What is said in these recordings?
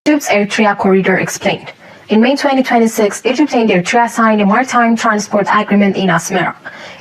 Egypt's Eritrea corridor explained. In May 2026, Egypt and Eritrea signed a maritime transport agreement in Asmara.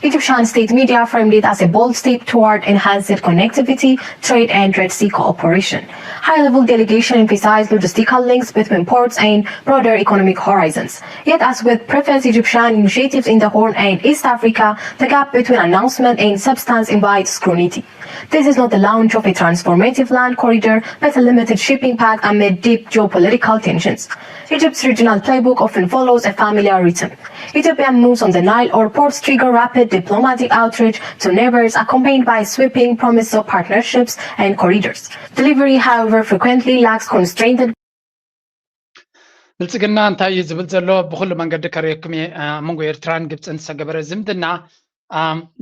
Egyptian state media framed it as a bold step toward enhanced connectivity, trade, and Red Sea cooperation. High-level delegation emphasized logistical links between ports and broader economic horizons. Yet, as with previous Egyptian initiatives in the Horn and East Africa, the gap between announcement and substance invites scrutiny. This is not the launch of a transformative land corridor, but a limited shipping pact amid deep geopolitical tensions. Egypt's regional playbook often follows a familiar rhythm. Ethiopian moves on the Nile or ports trigger rapid diplomatic outreach to neighbors accompanied by sweeping promise of partnerships and corridors. Delivery, however, frequently lacks constrained ብልጽግና እንታይ እዩ ዝብል ዘሎ ብኩሉ መንገዲ ከሪክም መንጎ ኤርትራን ግብፅን ዝተገበረ ዝምድና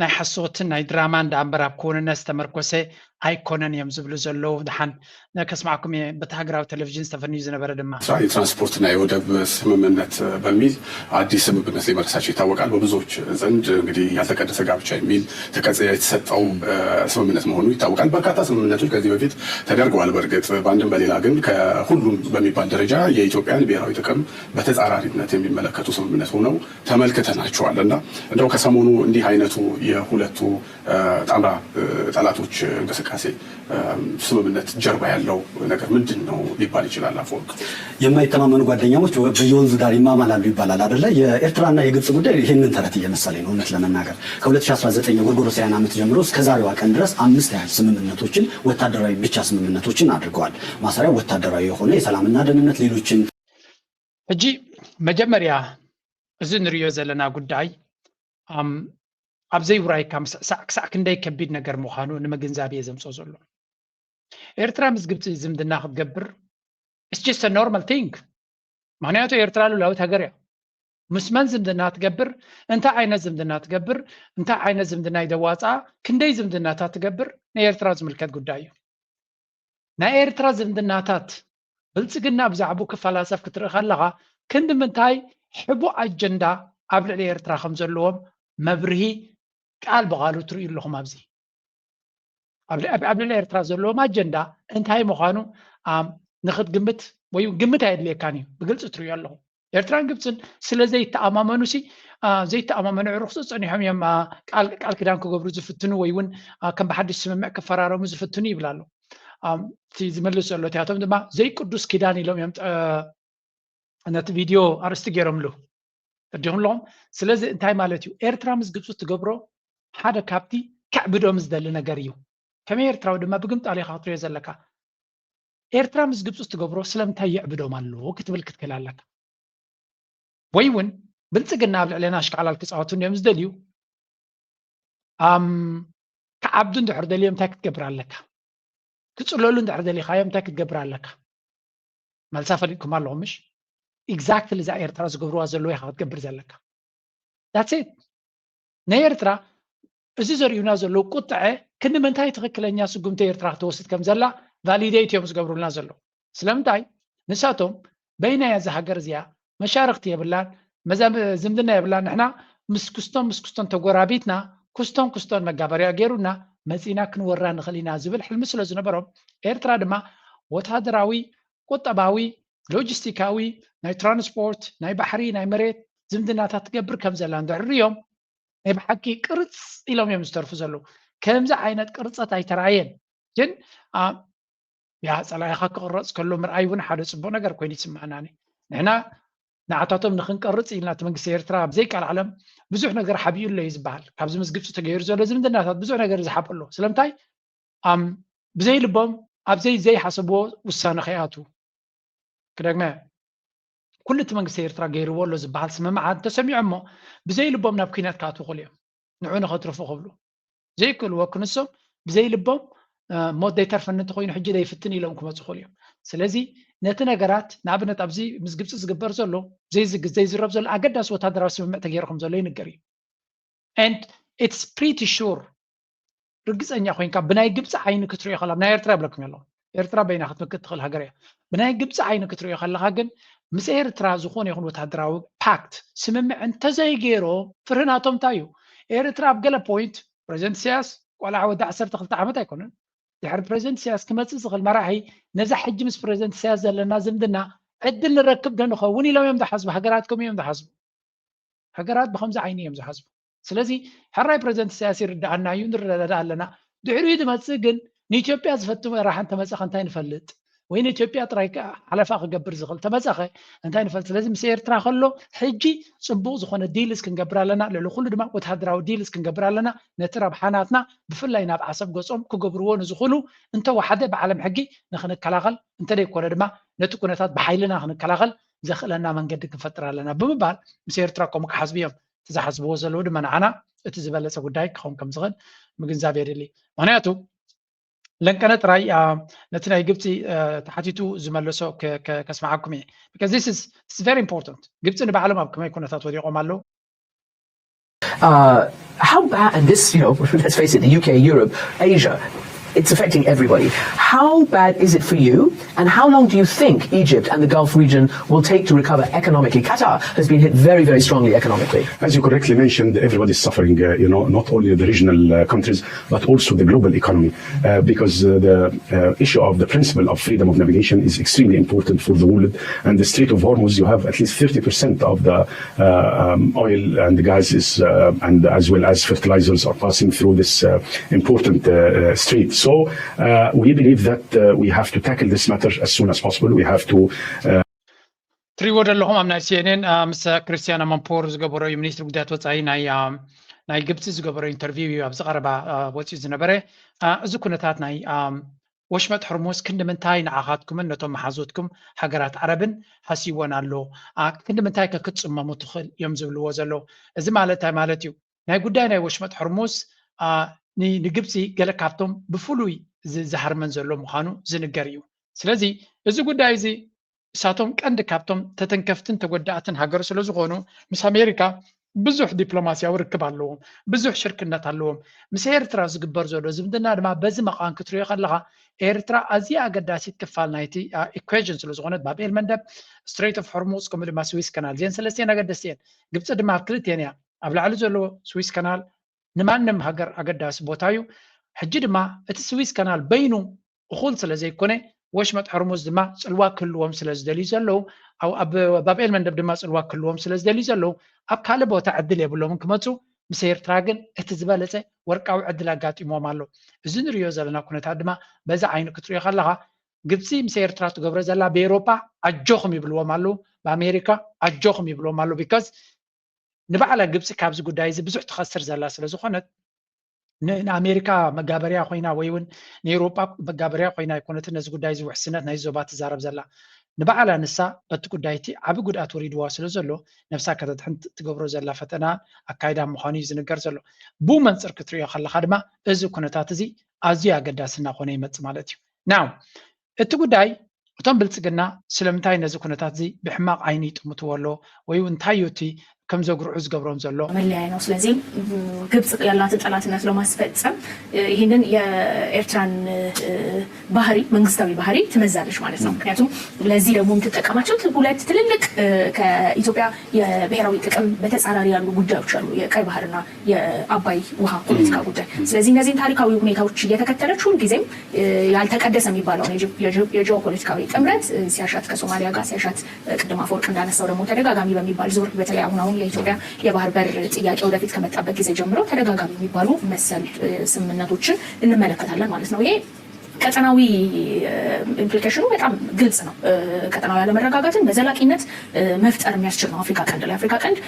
ናይ ሓሶትን ናይ ድራማን ዳንበር ኣብ ክውንነት ዝተመርኮሰ ኣይኮነን እዮም ዝብሉ ዘለው ድሓን ከስማዕኩም በተሃገራዊ ቴሌቪዥን ዝተፈንዩ ዝነበረ ድማ የትራንስፖርትና የወደብ ስምምነት በሚል አዲስ ስምምነት ላይ መድረሳቸው ይታወቃል። በብዙዎች ዘንድ እንግዲህ ያልተቀደሰ ጋብቻ የሚል ተቀጽያ የተሰጠው ስምምነት መሆኑ ይታወቃል። በርካታ ስምምነቶች ከዚህ በፊት ተደርገዋል። በእርግጥ በአንድም በሌላ ግን ከሁሉም በሚባል ደረጃ የኢትዮጵያን ብሔራዊ ጥቅም በተጻራሪነት የሚመለከቱ ስምምነት ሆነው ተመልክተናቸዋል እና እንደው ከሰሞኑ እንዲህ አይነቱ የሁለቱ ጣምራ ጠላቶች እንቅስቃሴ ስምምነት ጀርባ ያለው ነገር ምንድን ነው ሊባል ይችላል? አፈወርቅ የማይተማመኑ ጓደኛሞች በየወንዙ ዳር ይማማላሉ ይባላል አይደለ? የኤርትራና የግብጽ ጉዳይ ይሄንን ተረት እየመሰለኝ ነው። እውነት ለመናገር ከ2019 የጎርጎሮሳውያን ዓመት ጀምሮ እስከ ዛሬዋ ቀን ድረስ 5 ያህል ስምምነቶችን ወታደራዊ ብቻ ስምምነቶችን አድርገዋል። ማሰሪያው ወታደራዊ የሆነ የሰላምና ደህንነት ሌሎችን እጂ መጀመሪያ እዚ ንሪኦ ዘለና ጉዳይ ኣብዘይ ውራይካ ክሳዕ ክንደይ ከቢድ ነገር ምዃኑ ንምግንዛብ እየ ዘምፅኦ ዘሎ ኤርትራ ምስ ግብፂ ዝምድና ክትገብር it's just a normal thing ምክንያቱ ኤርትራ ሉላዊት ሃገር እያ ምስ መን ዝምድና ትገብር እንታይ ዓይነት ዝምድና ትገብር እንታይ ዓይነት ዝምድና ይደዋፃ ክንደይ ዝምድናታት ትገብር ናይ ኤርትራ ዝምልከት ጉዳይ እዩ ናይ ኤርትራ ዝምድናታት ብልጽግና ብዛዕባኡ ክፈላሰፍ ክትርኢ ከለኻ ክንዲ ምንታይ ሕቡእ ኣጀንዳ ኣብ ልዕሊ ኤርትራ ከም ዘለዎም መብርሂ ቃል በቃሉ ትርእዩ ኣለኹም ኣብዚ ኣብ ልዕሊ ኤርትራ ዘለዎም ኣጀንዳ እንታይ ምዃኑ ንክትግምት ወይ ግምት ኣየድልየካን እዩ ብግልፂ ትርእዩ ኣለኹም ኤርትራን ግብፅን ስለዘይተኣማመኑ ዘይተኣማመኑ ዕሩኽ ፀኒሖም እዮም ቃል ክዳን ክገብሩ ዝፍትኑ ወይ እውን ከም ብሓድሽ ስምምዕ ክፈራረሙ ዝፍትኑ ይብል ኣሎ እቲ ዝመልሱ ዘሎ እቲኣቶም ድማ ዘይቅዱስ ኪዳን ኢሎም እዮም ነቲ ቪድዮ ኣርእስቲ ገይሮምሉ ተዲኹም ኣለኹም ስለዚ እንታይ ማለት እዩ ኤርትራ ምስ ግብፂ ትገብሮ ሓደ ካብቲ ከዕብዶም ዝደሊ ነገር እዩ ከመይ ኤርትራዊ ድማ ብግምጣል ኢኻ ክትሪኦ ዘለካ ኤርትራ ምስ ግብፂ ትገብሮ ስለምንታይ የዕብዶም ኣለዎ ክትብል ክትክእል ኣለካ ወይ እውን ብልፅግና ኣብ ልዕልና ኣሽከዓላል ክፃወቱን እዮም ዝደልዩ ክዓብዱ እንድሕር ደልዮም እንታይ ክትገብር ኣለካ ክፅለሉ እንድሕር ደሊኻዮም እንታይ ክትገብር ኣለካ መልሳ ፈሊጥኩም ኣለኹምሽ ኤግዛክትሊ እዛ ኤርትራ ዝገብርዋ ዘለዉ ኢኻ ክትገብር ዘለካ ዳትስ ኢት ናይ ኤርትራ እዚ ዘርእዩና ዘለዉ ቁጥዐ ክንምንታይ ትኽክለኛ ስጉምቲ ኤርትራ ክትወስድ ከም ዘላ ቫሊዴት እዮም ዝገብሩልና ዘለዉ ስለምንታይ ንሳቶም በይናያ እዚ ሃገር እዚኣ መሻርክቲ የብላን ዝምድና የብላን ንሕና ምስ ክስቶን ተጎራቢትና ክስቶን መጋበርያ ገይሩና መፂና ክንወራ ንኽእል ኢና ዝብል ሕልሚ ስለ ዝነበሮም ኤርትራ ድማ ወታደራዊ ቁጠባዊ ሎጂስቲካዊ ናይ ትራንስፖርት ናይ ባሕሪ ናይ መሬት ዝምድናታት ትገብር ከም ዘላ እንድሕርዮም ናይ ብሓቂ ቅርፅ ኢሎም እዮም ዝተርፉ ዘለዉ ከምዚ ዓይነት ቅርፀት ኣይተረኣየን ግን ያ ፀላኢኻ ክቅረፅ ከሎ ምርኣይ እውን ሓደ ፅቡቅ ነገር ኮይኑ ይስማዓናኒ ንሕና ንዓታቶም ንክንቀርፅ ኢልና እቲ መንግስቲ ኤርትራ ብዘይ ቃል ዓለም ብዙሕ ነገር ሓቢኡ ኣሎ እዩ ዝበሃል ካብዚ ምስ ግብፂ ተገይሩ ዘሎ ዝምድናታት ብዙሕ ነገር ዝሓብ ኣሎ ስለምንታይ ብዘይ ልቦም ኣብዘይ ዘይሓሰብዎ ውሳነ ከይኣትዉ ክደግመ ኩሉ እቲ መንግስቲ ኤርትራ ገይርዎ ኣሎ ዝበሃል ስምምዓት ተሰሚዖም እሞ ብዘይ ልቦም ናብ ኩናት ክኣትዉ ክእሉ እዮም ንዑ ንኸትርፉ ክብሉ ዘይክእልዎ ክንሶም ብዘይ ልቦም ሞት ዘይተርፈኒ እንተኮይኑ ሕጂ ዘይፍትን ኢሎም ክመፁ ክእሉ እዮም ስለዚ ነቲ ነገራት ንኣብነት ኣብዚ ምስ ግብፂ ዝግበር ዘሎ ዘይዝረብ ዘሎ ኣገዳሲ ወታደራዊ ስምምዕ ተገይሩ ከም ዘሎ ይንገር እዩ and it's pretty sure ርግፀኛ ኮይንካ ብናይ ግብፂ ዓይኒ ክትሪኦ ከላ ናይ ኤርትራ ይብለኩም ኣለኹ ኤርትራ በይና ክትምክት ትኽእል ሃገር እያ ብናይ ግብፂ ዓይኒ ክትሪኦ ከለካ ግን ምስ ኤርትራ ዝኾነ ይኹን ወታደራዊ ፓክት ስምምዕ እንተዘይገይሮ ፍርህናቶም እንታይ እዩ ኤርትራ ኣብ ገለ ፖይንት ፕሬዚደንት ኢሳያስ ቆልዓ ወዲ 12 ዓመት ኣይኮነን ድሕሪ ፕሬዚደንት ኢሳያስ ክመፅእ ዝኽእል መራሒ ነዛ ሕጂ ምስ ፕሬዚደንት ኢሳያስ ዘለና ዝምድና ዕድል ንረክብ ዶ ንኸውን ኢሎም እዮም ዝሓስቡ ሃገራትኩም እዮም ዝሓስቡ ሃገራት ብከምዚ ዓይኒ እዮም ዝሓስቡ ስለዚ ሕራይ ፕሬዚደንት ኢሳያስ ይርዳኣና እዩ ንረዳዳ ኣለና ድሕሪኡ ዝመፅእ ግን ንኢትዮጵያ ዝፈትም ራሓን ተመፀኸ እንታይ ንፈልጥ ወይ ንኢትዮጵያ ጥራይ ሓለፋ ክገብር ዝኽእል ተመፀኸ እንታይ ንፈልጥ ስለዚ ምስ ኤርትራ ከሎ ሕጂ ፅቡቕ ዝኾነ ዲልስ ክንገብር ኣለና ልዕሊ ኩሉ ድማ ወተሃደራዊ ዲልስ ክንገብር ኣለና ነቲ ረብሓናትና ብፍላይ ናብ ዓሰብ ገጾም ክገብርዎ ንዝኽእሉ እንተወሓደ ብዓለም ሕጊ ንክንከላኸል እንተደይኮነ ድማ ነቲ ኩነታት ብሓይልና ክንከላኸል ዘኽእለና መንገዲ ክንፈጥር ኣለና ብምባል ምስ ኤርትራ ከምኡ ክሓስቡ እዮም ዝሓስብዎ ዘለዉ ድማ ንዓና እቲ ዝበለፀ ጉዳይ ክኸውን ከም ዝኽእል ምግንዛብ የድሊ ምክንያቱ ለንቀነ ጥራይ ነቲ ናይ ግብፂ ተሓቲቱ ዝመለሶ ከስማዓኩም እየ because this is very important ግብፂ ንባዕሎም ኣብ ከመይ ኩነታት ወዲቖም ኣለዉ how bad and this let's face it the UK Europe Asia it's affecting everybody. How bad is it for you and how long do you think Egypt and the Gulf region will take to recover economically? Qatar has been hit very, very strongly economically. As you correctly mentioned, everybody is suffering, not only the regional countries, but also the global economy, because the issue of the principle of freedom of navigation is extremely important for the world. And the Strait of Hormuz, you have at least 30% of the oil and the gases and as well as fertilizers are passing through this important strait. So we believe that we have to tackle this matter as soon as possible. We have to ትሪዎ ዘለኹም ኣብ ናይ ሲኤንኤን ምስ ክርስቲያን ማምፖር ዝገበሮ እዩ ሚኒስትሪ ጉዳያት ወፃኢ ናይ ግብፂ ዝገበሮ ኢንተርቪው እዩ ኣብ ዝቐረባ ወፂኡ ዝነበረ እዚ ኩነታት ናይ ወሽመጥ ሕርሙዝ ክንዲ ምንታይ ንዓኻትኩምን ነቶም መሓዞትኩም ሃገራት ዓረብን ሓሲቦን ኣሎ ክንዲ ምንታይ ከክትፅመሙ ትኽእል እዮም ዝብልዎ ዘሎ እዚ ማለት ማለት እዩ ናይ ጉዳይ ናይ ወሽመጥ ሕርሙዝ ንግብፂ ገለ ካብቶም ብፍሉይ ዝሃርመን ዘሎ ምዃኑ ዝንገር እዩ ስለዚ እዚ ጉዳይ እዚ እሳቶም ቀንዲ ካብቶም ተተንከፍትን ተጎዳእትን ሃገር ስለ ዝኾኑ ምስ ኣሜሪካ ብዙሕ ዲፕሎማስያዊ ርክብ ኣለዎም ብዙሕ ሽርክነት ኣለዎም ምስ ኤርትራ ዝግበር ዘሎ ዝምድና ድማ በዚ መቃን ክትሪኦ ከለካ ኤርትራ ኣዝያ ኣገዳሲት ክፋል ናይቲ ኢኩዌዥን ስለ ዝኾነት ባብኤል መንደብ ስትሬት ኦፍ ሆርሙዝ ከምኡ ድማ ስዊስ ካናል እዚአን ሰለስቲአን ኣገደስቲ እየን ግብፂ ድማ ኣብ ክልቲአን እያ ኣብ ላዕሊ ዘለዎ ስዊስ ካናል ንማንም ሃገር ኣገዳሲ ቦታ እዩ ሕጂ ድማ እቲ ስዊስ ካናል በይኑ እኹል ስለ ዘይኮነ ወሽመጥ ሕርሙዝ ድማ ፅልዋ ክህልዎም ስለ ዝደልዩ ዘለዉ ኣብ ባብኤል መንደብ ድማ ፅልዋ ክህልዎም ስለ ዝደልዩ ዘለዉ ኣብ ካልእ ቦታ ዕድል የብሎምን ክመፁ ምስ ኤርትራ ግን እቲ ዝበለፀ ወርቃዊ ዕድል ኣጋጢሞም ኣሎ እዚ ንሪኦ ዘለና ኩነታት ድማ በዛ ዓይኒ ክትሪኦ ከለካ ግብፂ ምስ ኤርትራ ትገብሮ ዘላ ብኤሮፓ ኣጆኹም ይብልዎም ኣለዉ ብኣሜሪካ ኣጆኹም ይብልዎም ኣለዉ ቢካዝ ንባዕላ ግብፂ ካብዚ ጉዳይ እዚ ብዙሕ ትኸስር ዘላ ስለ ዝኾነት ንኣሜሪካ መጋበርያ ኮይና ወይ እውን ንኤሮፓ መጋበርያ ኮይና ይኮነትን ነዚ ጉዳይ እዚ ውሕስነት ናይ ዞባ ትዛረብ ዘላ ንባዕላ ንሳ በቲ ጉዳይ እቲ ዓብ ጉድኣት ወሪድዋ ስለ ዘሎ ነፍሳ ከተድሕን ትገብሮ ዘላ ፈተና ኣካይዳ ምዃኑ እዩ ዝንገር ዘሎ ብኡ መንፅር ክትሪኦ ከለካ ድማ እዚ ኩነታት እዚ ኣዝዩ ኣገዳሲ እናኾነ ይመፅእ ማለት እዩ ናው እቲ ጉዳይ እቶም ብልፅግና ስለምንታይ ነዚ ኩነታት እዚ ብሕማቕ ዓይኒ ይጥምትዎ ኣሎ ወይ እንታይ እዩ እቲ ከም ዘግርዑ ዝገብሮም ዘሎ መለያይ ነው ስለዚህ ግብጽ ያላትን ጠላትነት ለማስፈጸም ይሄንን የኤርትራን ባህሪ መንግስታዊ ባህሪ ትመዛለች ማለት ነው ምክንያቱም ለዚህ ደግሞ የምትጠቀማቸው ሁለት ትልልቅ ከኢትዮጵያ የብሔራዊ ጥቅም በተጻራሪ ያሉ ጉዳዮች አሉ የቀይ ባህርና የአባይ ውሃ ፖለቲካ ጉዳይ ስለዚህ እነዚህ ታሪካዊ ሁኔታዎች እየተከተለች ሁሉ ጊዜም ያልተቀደሰ የሚባለው የጂኦፖለቲካዊ ጥምረት ሲያሻት ከሶማሊያ ጋር ሲያሻት ቅድም አፈወርቅ እንዳነሳው ደግሞ ተደጋጋሚ በሚባል ዙር በተለይ አሁን የኢትዮጵያ የባህር በር ጥያቄ ወደፊት ከመጣበት ጊዜ ጀምሮ ተደጋጋሚ የሚባሉ መሰል ስምምነቶችን እንመለከታለን ማለት ነው ይሄ ቀጠናዊ ኢምፕሊኬሽኑ በጣም ግልጽ ነው ቀጠናዊ ያለመረጋጋትን በዘላቂነት መፍጠር የሚያስችል ነው አፍሪካ ቀንድ ላይ አፍሪካ ቀንድ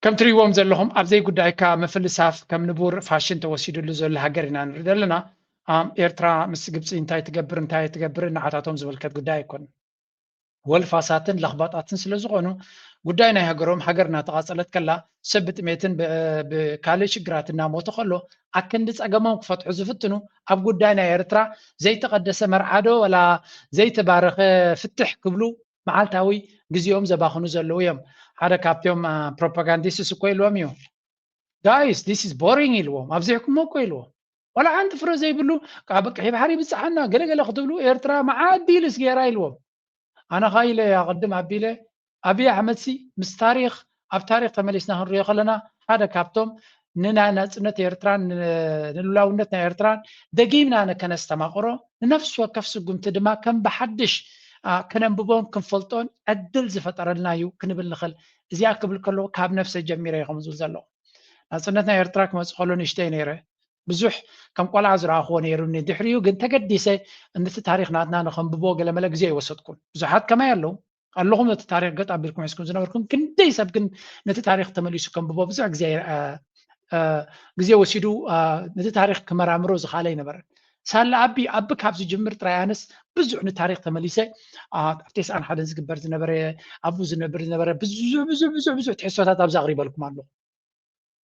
ከም ትሪዎም ዘለኹም ኣብዘይ ጉዳይካ ምፍልሳፍ ከም ንቡር ፋሽን ተወሲድሉ ዘሎ ሃገር ኢና ንርኢ ዘለና ኤርትራ ምስ ግብፂ እንታይ ትገብር ንዓታቶም ዝምልከት ጉዳይ ኣይኮነን ወልፋሳትን ለኽባጣትን ስለ ዝኾኑ ጉዳይ ናይ ሃገሮም ሃገር እናተቓፀለት ከላ ሰብ ብጥሜትን ብካልእ ሽግራት እናሞተ ከሎ ኣክንዲ ፀገሞም ክፈትሑ ዝፍትኑ ኣብ ጉዳይ ናይ ኤርትራ ዘይተቐደሰ መርዓዶ ወላ ዘይተባረኸ ፍትሕ ክብሉ መዓልታዊ ግዜኦም ዘባኽኑ ዘለዉ እዮም ሓደ ካብቶም ፕሮፓጋንዲስትስ እኮ ኢልዎም እዩ ጋይስ ዲስ ኢዝ ቦሪንግ ኢልዎም ኣብዚሕኩሞ እኮ ኢልዎም ወላ ሓንቲ ፍረ ዘይብሉ ቀይሕ ባሕሪ ይብፅሓና ገለገለ ክትብሉ ኤርትራ መዓዲልስ ጌራ ኢልዎም أنا خايلة يا قدم أبيله أبي أحمد سي مس تاريخ أب تاريخ تمليسنا هنريه خلنا هذا كابتوم ننا نصنت إيرتران نلولاونتنا إيرتران دقيمنا نكنستماقرو نفس وكف سقمت دما كم بحدش كننببون كنفلطون أدل زفترلنا يو كنبل نخل زيا قبل كله كاب نفس الجميرة يخمزو زلو نصنتنا إيرتراك مسخلون يشتي نيره بزح كم قال عزرا أخو نيرو ندحريو قن تقديسه أن تاريخ ناتنا نخنببو قل ملك زي وسطكم زحات كما يلو قال لهم التاريخ قد قبلكم يسكن زنوركم كنتي سبكن نت تاريخ تمليسو كم ببو بزح زي جزء وسيدو نت تاريخ كمرامرو زخالي نبر سال أبي كابز جمر تريانس بزح نتاريخ تمليسه أفتيس عن حدا زقبر زنبره أبو زنبر زنبره بزح تحسوا تابز غريب لكم الله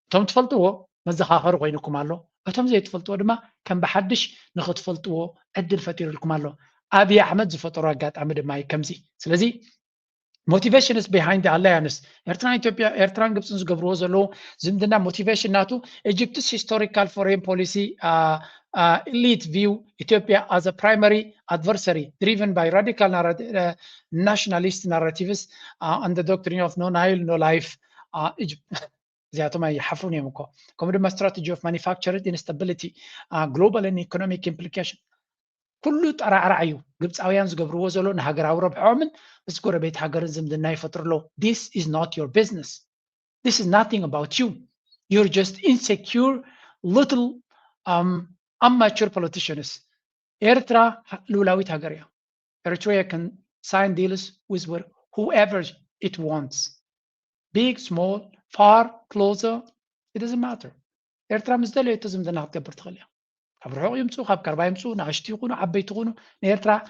توم تفلتوا مزخاخر وينكم الله أتم زي تفلتوا دما كان بحدش نخد فلتوا أدل فتير لكم الله أبي أحمد زفترة قات عمد معي كمزي سلزي motivation is behind the alliance Eritrea Ethiopia Eritrean Gibson's Gabrozo Zimdana motivation NATO Egypt's historical foreign policy elite view Ethiopia as a primary adversary driven by radical nationalist narratives and the doctrine of no Nile no life Egypt زياتما يحفرون يمكو كم strategy of manufactured instability global and economic implication كله ترى رعيو جبت أويان زجبرو وزلو نهجر أو ربع عمن بس كورة بيت هجر زمدنا يفتر له this is not your business this is nothing about you you're just insecure little immature politicians إيرترا لولاويت هجريا Eritrea can sign deals with whoever it wants big small far closer it doesn't matter إيرترا مزدلو يتزمدنا هتكبر تخليها كبرحو يمسو خاب كربا يمسو نعشتي يخونو عبيت يخونو نيرترا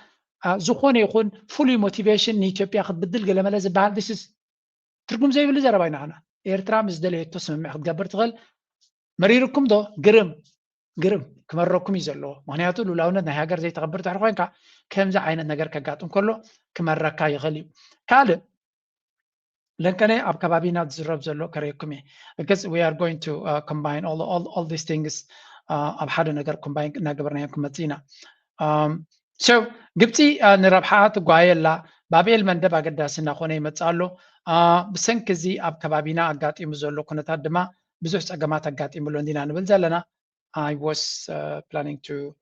زخوني يخون fully motivation نيتيوبيا خد بدل قلما لازم بعد this is تركم زي اللي زرباينا عنا إيرترا مزدل يتسمم ياخد قبر تغل مريركم دو قرم كمركم يزلو مهنياتو لولاونا نهاجر زي تغبر تعرفين كا كم زي عين النجار كقاتم كله كمركا يغلي كاله لكنه أبكابينا تزرب زلو كريكمي because we are going to combine all these things أب حدا نقدر كومباين نقدر نعمل متينا so جبتي نربحات قايلة بابيل من دبا قداس ناخوني متسالو بسن كزي أب كبابينا أقات يمزلو كنا تدما بزوج أجمعات أقات يملون دينا نبلزلنا I was planning to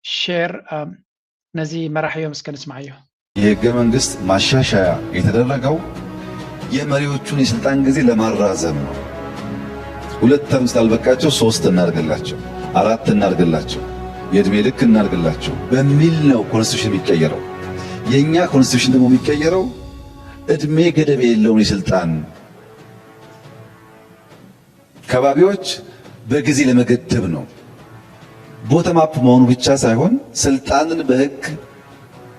share نزي مراحيو مسكن اسمعيو የህገ መንግስት ማሻሻያ የተደረገው የመሪዎቹን የስልጣን ጊዜ ለማራዘም ነው። 2 ተርም ስላልበቃቸው 3 እናርግላቸው 4 እናርግላቸው የእድሜ ልክ እናርግላቸው በሚል ነው ኮንስቲቱሽን የሚቀየረው። የኛ ኮንስቲቱሽን ደግሞ የሚቀየረው እድሜ ገደብ የለውን የስልጣን ከባቢዎች በጊዜ ለመገደብ ነው። ቦተም አፕ መሆኑ ብቻ ሳይሆን ስልጣንን በህግ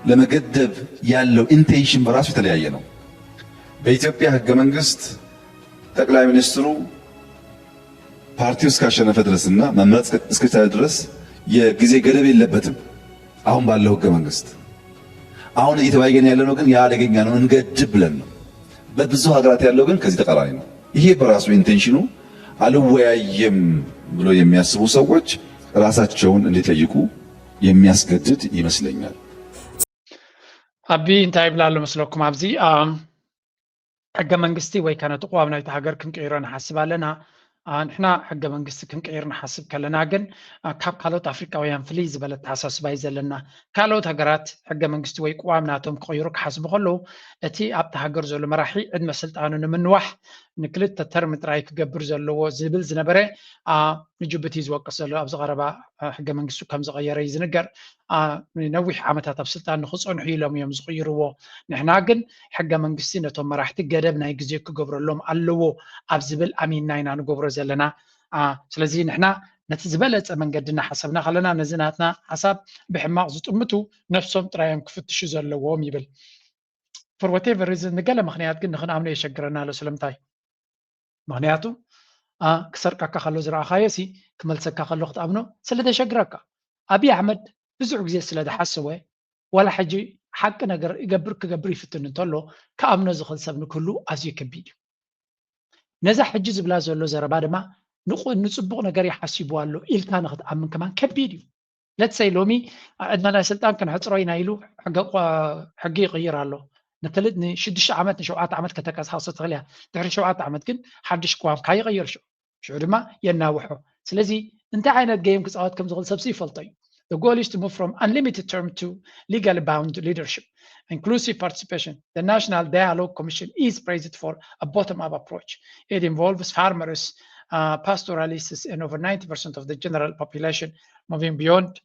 ለመገደብ ያለው ኢንቴንሽን በራሱ የተለያየ ነው። በኢትዮጵያ ህገ መንግስት ጠቅላይ ሚኒስትሩ ፓርቲው እስካሸነፈ ድረስና መምረጥ እስከቻለ ድረስ የጊዜ ገደብ የለበትም። አሁን ባለው ህገ መንግስት አሁን እየተወያየን ያለው ነው ግን ያ አደገኛ ነው እንገድብ ብለን ነው። በብዙ ሀገራት ያለው ግን ከዚህ ተቃራኒ ነው። ይሄ በራሱ ኢንቴንሽኑ አልወያየም ብሎ የሚያስቡ ሰዎች ራሳቸውን እንዲጠይቁ የሚያስገድድ ይመስለኛል። አቢ እንታይ ብላሉ መስለኩም አብዚ ሕገ መንግስቲ ወይ ካነ ተቋም ናይቲ ሃገር ክንቀይሮ ንሓስብ ኣለና ንሕና ሕገ መንግስቲ ክንቀይር ንሓስብ ከለና ግን ካብ ካልኦት ኣፍሪካውያን ፍልይ ዝበለ ተሓሳስባ እዩ ዘለና ካልኦት ሃገራት ሕገ መንግስቲ ወይ ቋም ናቶም ክቀይሩ ክሓስቡ ከለዉ እቲ ኣብቲ ሃገር ዘሎ መራሒ ዕድመ ስልጣኑ ንምንዋሕ ንክልተ ተርሚ ጥራይ ክገብር ዘለዎ ዝብል ዝነበረ ንጅቡቲ ዝወቅስ ዘሎ ኣብዚ ቀረባ ሕገ መንግስቱ ከም ዝቀየረ እዩ ዝንገር ነዊሕ ዓመታት ኣብ ስልጣን ንክፀንሑ ኢሎም እዮም ዝቅይርዎ ንሕና ግን ሕገ መንግስቲ ነቶም መራሕቲ ገደብ ናይ ግዜ ክገብረሎም ኣለዎ ኣብ ዝብል ኣሚንና ኢና ንገብሮ ዘለና ስለዚ ንሕና ነቲ ዝበለፀ መንገድና ሓሰብና ከለና ነዚ ናትና ሓሳብ ብሕማቅ ዝጥምቱ ነፍሶም ጥራዮም ክፍትሹ ዘለዎም ይብል for whatever reason ንገለ ምክንያት ግን ንክንኣምኖ የሸግረና ኣሎ ስለምንታይ ምክንያቱ ክሰርቀካ ከሎ ዝረኣኻዮ ሲ ክመልሰካ ከሎ ክትኣምኖ ስለተሸግረካ ኣብይ ኣሕመድ ብዙሕ ግዜ ስለዝሓስበ ወላ ሕጂ ሓቂ ነገር ክገብር ይፍትን እንተሎ ከኣምኖ ዝኽእል ሰብ ንክህሉ ኣዝዩ ከቢድ እዩ ነዛ ሕጂ ዝብላ ዘሎ ዘረባ ድማ ንፅቡቅ ነገር ይሓሲቡ ኣሎ ኢልካ ንክትኣምን ከማን ከቢድ እዩ ለትሰይ ሎሚ ዕድመ ናይ ስልጣን ክንሕፅሮ ኢና ኢሉ ሕጊ ይቅይር ኣሎ ን6 ዓመት ን7 ዓመት ከተቀሳቅሶ ትኽእል እያ ድሕሪ 7 ዓመት ግን ሓድሽ ቋም ካይቀይር شو دما يناوحو سلازي انت عينت جيم كصوت كم زغل سبسي فلطي the goal is to move from unlimited term to legally bound leadership inclusive participation. The National Dialogue Commission is praised for a bottom-up approach. It involves farmers, pastoralists, and over 90% of the general population, moving beyond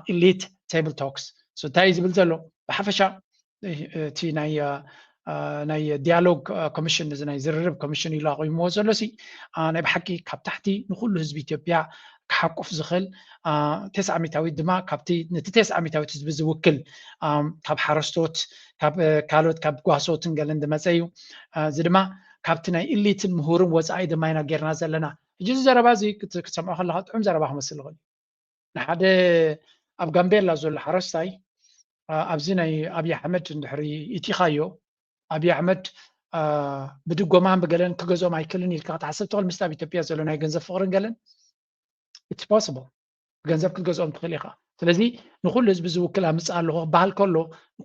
elite table talks. So تايز بلزلو بحفشة تي ناي dialogue commission ناي زررب commission إلى قيمة زلسي أنا بحكي كاب تحتي نقول حزب إثيوبيا كحقف زخل 900 دما كابتي 900 تزبز وكل كاب حرستوت كاب كالوت كاب قاسوت نقلن دما زيو زدما كابتنا اللي تمهور وزعي دما ينا غيرنا زلنا جزء زربازي كتسمعوا خلها طعم زرباه مسل غل لحد اب غامبيلا زول حرستاي ابزيناي ابي احمد ندحري اتيخايو ابي احمد بدغومان بغلن كغزو مايكلن يلقى تعسبتول مستاب ኢትዮጵያ ዘሎ ናይ ገንዘብ ፍቅርን ገለን it's possible ገንዘብ ክትገዝኦም ትኽእል ኢኻ ስለዚ ንኩሉ ህዝቢ ዝውክል ኣምፃ ኣለዎ ባህል ከሎ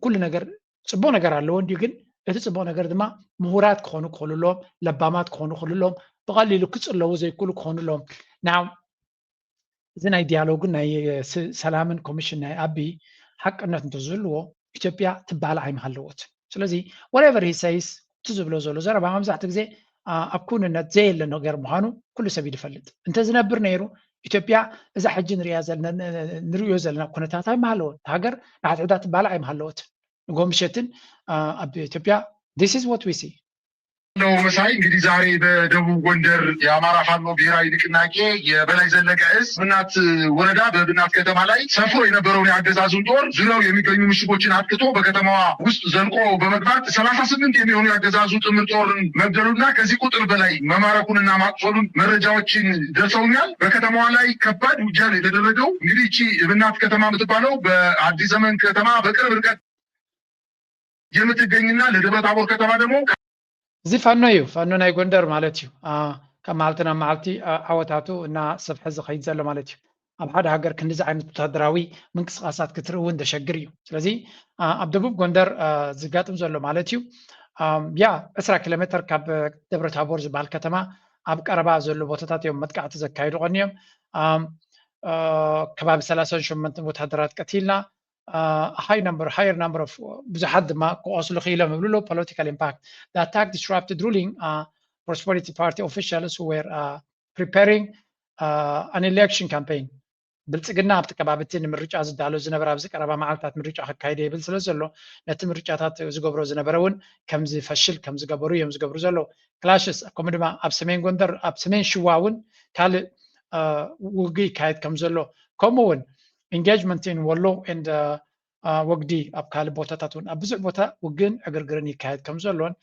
ኩሉ ነገር ጽቡቅ ነገር ኣለዎ እንዲሁ ግን እቲ ጽቡቅ ነገር ድማ ምሁራት ክኾኑ ክኽእሉሎም ለባማት ክኾኑ ክኽእሉሎም ብቐሊሉ ክጽለዉ ዘይክእሉ ክኾኑሎም ናው እዚ ናይ ዲያሎግን ናይ ሰላምን ኮሚሽን ናይ ኣቢ ሓቅነት እንተዝህልዎ ኢትዮጵያ ትበሃል ኣይመሃለዎት ስለዚ whatever he says ትዝብሎ ዘሎ ዘረባ መብዛሕትኡ ግዜ ኣብ ኩንነት ዘየለ ነገር ምዃኑ ኩሉ ሰብ ይፈልጥ እንተ ዝነብር ነይሩ ኢትዮጵያ እዛ ሕጂ ንሪኦ ዘለና ኩነታት ኣይመሃለዎት ሃገር ናሕትዕዳ ትበሃል ኣይመሃለዎት ንጎምሸትን ኣብ ኢትዮጵያ this is what we see ነው መሳይ እንግዲህ ዛሬ በደቡብ ጎንደር የአማራ ፋኖ ብሔራዊ ንቅናቄ የበላይ ዘለቀ እዝ ብናት ወረዳ በብናት ከተማ ላይ ሰፍሮ የነበረውን የአገዛዙን ጦር ዙሪያው የሚገኙ ምሽጎችን አጥቅቶ በከተማዋ ውስጥ ዘልቆ በመግባት 38 የሚሆኑ የአገዛዙ ጥምር ጦርን መግደሉና ከዚህ ቁጥር በላይ መማረኩንና ማጥፋቱን መረጃዎችን ደርሰውኛል። በከተማዋ ላይ ከባድ ውጊያ ነው የተደረገው። እንግዲህ እቺ ብናት ከተማ የምትባለው በአዲስ ዘመን ከተማ በቅርብ ርቀት የምትገኝና ለደብረ ታቦር ከተማ ደግሞ እዚ ፋኖ እዩ ፋኖ ናይ ጎንደር ማለት እዩ ካብ መዓልትና መዓልቲ ዓወታቱ እና ሰፍሐ ዝኸይድ ዘሎ ማለት እዩ ኣብ ሓደ ሃገር ክንዲዚ ዓይነት ወታደራዊ ምንቅስቃሳት ክትርኢ እውን ተሸግር እዩ ስለዚ ኣብ ደቡብ ጎንደር ዝጋጥም ዘሎ ማለት እዩ ያ 20 ኪሎ ሜትር ካብ ደብረ ታቦር ዝበሃል ከተማ ኣብ ቀረባ ዘሎ ቦታታት እዮም መጥቃዕቲ ዘካይዱ ቆኒዮም ከባቢ 38 ወታደራት ቀቲልና higher number of ብዙሓት ድማ ክቆስሉ ክኢሎም ይብሉ political impact. The attack disrupted ruling Prosperity Party officials who were preparing an election campaign. ብልጽግና ኣብቲ ከባቢቲ ንምርጫ ዝዳሎ ዝነበረ ኣብዚ ቀረባ መዓልታት ምርጫ ክካየድ ይብል ስለ ዘሎ ነቲ ምርጫታት ዝገብሮ ዝነበረ እውን ከም ዝፈሽል ከም ዝገበሩ እዮም ዝገብሩ ዘሎ ክላሽስ ከምኡ ድማ ኣብ ሰሜን ጎንደር ኣብ ሰሜን ሽዋ እውን ካልእ ውግእ ይካየድ ከም ዘሎ ከምኡ እውን engagement in Wallo and ወግዲ ኣብ ካልእ ቦታታት እውን ኣብ ብዙሕ ቦታ ውግን ዕግርግርን ይካየድ ከም ዘሎን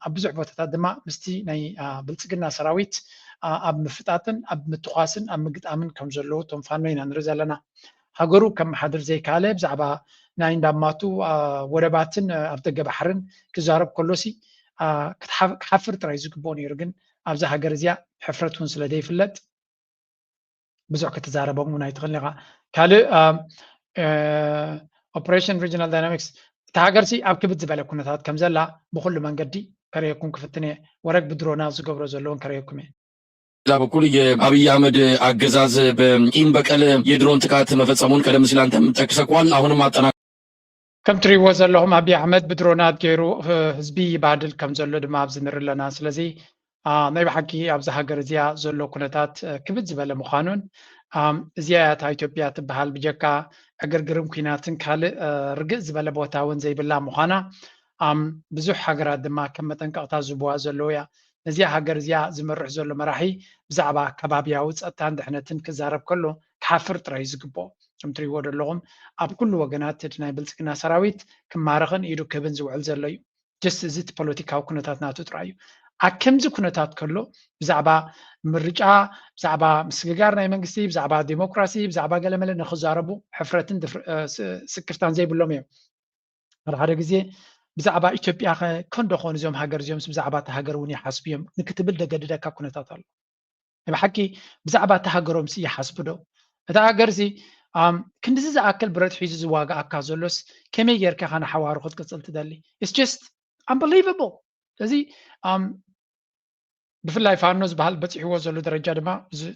ኣብ ብዙሕ ቦታታት ድማ ምስቲ ናይ ብልጽግና ሰራዊት ኣብ ምፍጣትን ኣብ ምትኳስን ኣብ ምግጣምን ከም ዘለዎ ቶም ፋኖ ኢና ንርኢ ዘለና ሃገሩ ከም ሓድር ዘይካለ ብዛዕባ ናይ እንዳማቱ ወደባትን ኣብ ደገ ባሕርን ክዛረብ ከሎሲ ክሓፍር ጥራይ ዝግብኦ ነይሩ ግን ኣብዛ ሃገር እዚኣ ሕፍረት እውን ስለ ዘይፍለጥ ብዙሕ ክትዛረቦም እውን ኣይትኽእልን ኢኻ ካልእ ኦፕሬሽን ሪጅናል ዳይናሚክስ እታ ሃገርሲ ኣብ ክብድ ዝበለ ኩነታት ከም ዘላ ብኩሉ መንገዲ ከረየኩም ክፍትነ ወረግ ብድሮና ዝገብሮ ዘለውን ከረየኩም እየ በዛ በኩል የአብይ አህመድ አገዛዝ በቂም በቀል የድሮን ጥቃት መፈጸሙን ቀደም ሲል አንተም ጠቅሰቋል አሁንም አጠና ከም ትሪእዎ ዘለኹም አብይ አህመድ ብድሮናት ገይሩ ህዝቢ ይባድል ከም ዘሎ ድማ ኣብዚ ንርኢ ኣለና ስለዚ ናይ ብሓቂ ኣብዛ ሃገር እዚኣ ዘሎ ኩነታት ክብድ ዝበለ ምዃኑን እዚኣ እታ ኢትዮጵያ ትበሃል ብጀካ ዕግርግርን ኩናትን ካልእ ርግእ ዝበለ ቦታ እውን ዘይብላ ምዃና ብዙሕ ሃገራት ድማ ከም መጠንቀቕታ ዝህብዋ ዘለዉ እያ ነዚኣ ሃገር እዚኣ ዝመርሕ ዘሎ መራሒ ብዛዕባ ከባቢያዊ ፀጥታን ድሕነትን ክዛረብ ከሎ ክሓፍር ጥራይ ዝግብኦ ከም ትሪእዎ ዘለኹም ኣብ ኩሉ ወገናት እቲ ናይ ብልፅግና ሰራዊት ክማረኽን ኢዱ ክህብን ዝውዕል ዘሎ እዩ ጀስት እዚ እቲ ፖለቲካዊ ኩነታት ናቱ ጥራይ እዩ ኣብ ከምዚ ኩነታት ከሎ ብዛዕባ ምርጫ ብዛዕባ ምስግጋር ናይ መንግስቲ ብዛዕባ ዲሞክራሲ ብዛዕባ ገለመለ ንክዛረቡ ሕፍረትን ስክርታን ዘይብሎም እዮም ሓደ ግዜ ብዛዕባ ኢትዮጵያ ክንደኾኑ እዚኦም ሃገር እዚኦም ብዛዕባ እቲ ሃገር እውን ይሓስቡ እዮም ንክትብል ደገድደካ ኩነታት ኣሎ ብሓቂ ብዛዕባ እቲ ሃገሮም ይሓስቡ ዶ እታ ሃገር እዚ ክንዲዚ ዝኣክል ብረት ሒዙ ዝዋጋኣካ ዘሎስ ከመይ ጌርካ ኻ ንሓዋሩ ክትቅፅል ትደሊ ኢትስ ጀስት unbelievable ስለዚ ብፍላይ ፋኖ ዝበሃል በፂሕዎ ዘሎ ደረጃ ድማ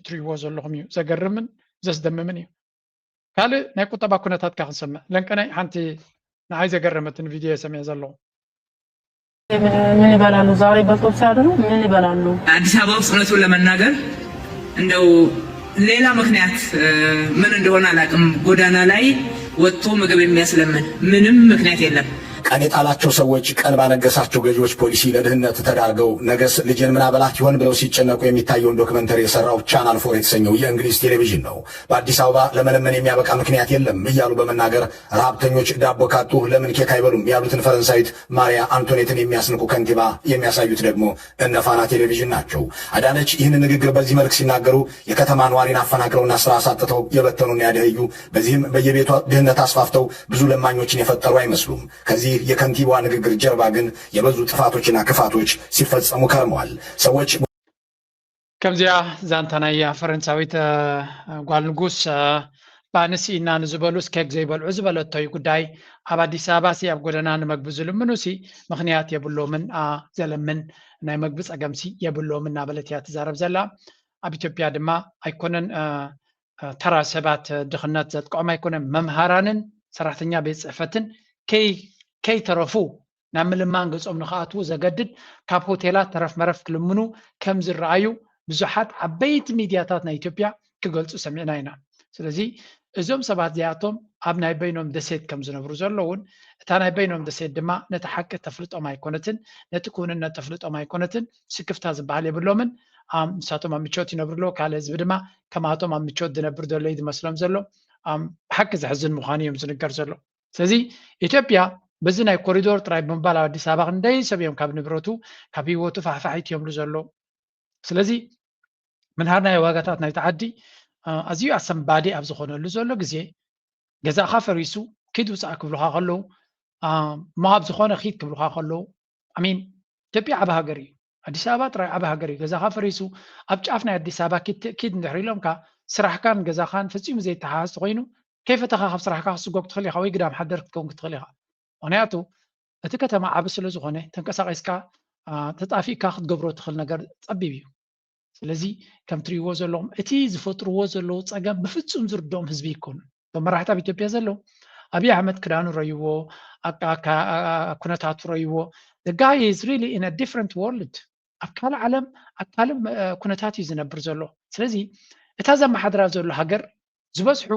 ትሪእዎ ዘለኹም እዩ ዘገርምን ዘስደምምን እዩ ካልእ ናይ ቁጠባ ኩነታት ካ ክንሰምዕ ለንቀናይ ሓንቲ ንዓይ ዘገረመትን ቪድዮ ሰሚዐ ዘለኹ ምን ይበላሉ ዛሬ በልቶት ሲያድሩ ምን ይበላሉ አዲስ አበባ ውስጥ እውነቱን ለመናገር እንደው ሌላ ምክንያት ምን እንደሆነ አላውቅም ጎዳና ላይ ወጥቶ ምግብ የሚያስለምን ምንም ምክንያት የለም ቀን የጣላቸው ሰዎች ቀን ባነገሳቸው ገዢዎች ፖሊሲ ለድህነት ተዳርገው ነገስ ልጅን ምን አበላት ይሆን ብለው ሲጨነቁ የሚታየውን ዶክመንተሪ የሰራው ቻናል 4 የተሰኘው የእንግሊዝ ቴሌቪዥን ነው። በአዲስ አበባ ለመለመን የሚያበቃ ምክንያት የለም እያሉ በመናገር ረሃብተኞች ዳቦ ካጡ ለምን ኬክ አይበሉም ያሉትን ፈረንሳይት ማሪያ አንቶኔትን የሚያስንቁ ከንቲባ የሚያሳዩት ደግሞ እነ ፋና ቴሌቪዥን ናቸው። አዳነች ይህን ንግግር በዚህ መልክ ሲናገሩ የከተማ ነዋሪን አፈናቅለውና ስራ አሳጥተው የበተኑና ያደህዩ በዚህም በየቤቷ ድህነት አስፋፍተው ብዙ ለማኞችን የፈጠሩ አይመስሉም። ከዚህ የከንቲባዋ ንግግር ጀርባ ግን የበዙ ጥፋቶችና ክፋቶች ሲፈጸሙ ከርመዋል። ሰዎች ከምዚያ ዛንታናያ ፈረንሳዊት ጓል ንጉስ ባንሲና ንዝበሉስ ኬክ ዘይበልዑ ዝበለቶይ ጉዳይ ኣብ ኣዲስ አበባ ሲ ኣብ ጎደና ንመግቢ ዝልምኑ ሲ ምክንያት የብሎምን ዘለምን ናይ መግቢ ፀገምሲ የብሎምን እናበለት እያ ትዛረብ ዘላ ኣብ ኢትዮጵያ ድማ ኣይኮነን ተራ ሰባት ድኽነት ዘጥቅዖም ኣይኮነን መምሃራንን ሰራሕተኛ ቤት ፅሕፈትን ከይተረፉ ናብ ምልማን ገጾም ንኽኣትዉ ዘገድድ ካብ ሆቴላት ተረፍ መረፍ ክልምኑ ከም ዝረኣዩ ብዙሓት ዓበይቲ ሚድያታት ናይ ኢትዮጵያ ክገልጹ ሰሚዕና ኢና ስለዚ እዞም ሰባት እዚኣቶም ኣብ ናይ በይኖም ደሴት ከም ዝነብሩ ዘለውን እታ ናይ በይኖም ደሴት ድማ ነቲ ሓቂ ተፍልጦም ኣይኮነትን ነቲ ክውንነት ተፍልጦም ኣይኮነትን ስክፍታ ዝበሃል የብሎምን ንሳቶም ኣብ ምቾት ይነብሩ ኣለዉ ካልእ ህዝቢ ድማ ከማቶም ኣብ ምቾት ዝነብር ዘሎ እዩ ዝመስሎም ዘሎ ብሓቂ ዘሕዝን ምዃኑ እዮም ዝንገር ዘሎ ስለዚ ኢትዮጵያ በዚ ናይ ኮሪዶር ጥራይ ብምባል ኣብ ኣዲስ አበባ ክንደይ ሰብ እዮም ካብ ንብረቱ ካብ ሂወቱ ፋሕፋሒት እዮምሉ ዘሎ ስለዚ ምንሃር ናይ ዋጋታት ናይ ተዓዲ ኣዝዩ ኣሰንባዲ ኣብ ዝኾነሉ ዘሎ ግዜ ገዛእኻ ፈሪሱ ኪድ ውፃእ ክብልካ ከለዉ ኣብ ዝኾነ ኺድ ክብልካ ከለዉ ኣሚን ኢትዮጵያ ዓበ ሃገር እዩ ኣዲስ አበባ ጥራይ ዓበ ሃገር እዩ ገዛኻ ፈሪሱ ኣብ ጫፍ ናይ ኣዲስ አበባ ኪድ እንድሕር ኢሎምካ ስራሕካን ገዛኻን ፈፂሙ ዘይተሓሓዝ ኮይኑ ከይፈተኻ ካብ ስራሕካ ክስጎግ ትኽእል ኢኻ ወይ ግዳም ሓደር ክትከውን ክትኽእል ኢኻ ምክንያቱ እቲ ከተማ ዓብ ስለ ዝኾነ ተንቀሳቂስካ ተጣፊእካ ክትገብሮ ትኽእል ነገር ፀቢብ እዩ ስለዚ ከም ትሪእዎ ዘለኹም እቲ ዝፈጥርዎ ዘለዉ ፀገም ብፍፁም ዝርድኦም ህዝቢ ይኮኑ እቶም መራሕቲ ኣብ ኢትዮጵያ ዘለዉ ኣብይ ኣሕመድ ክዳኑ ረይዎ ኩነታቱ ረይዎ the guy is really in a different world ኣብ ካልእ ዓለም ኣብ ካልእ ኩነታት እዩ ዝነብር ዘሎ ስለዚ እታ ዘመሓድራ ዘሎ ሃገር ዝበዝሑ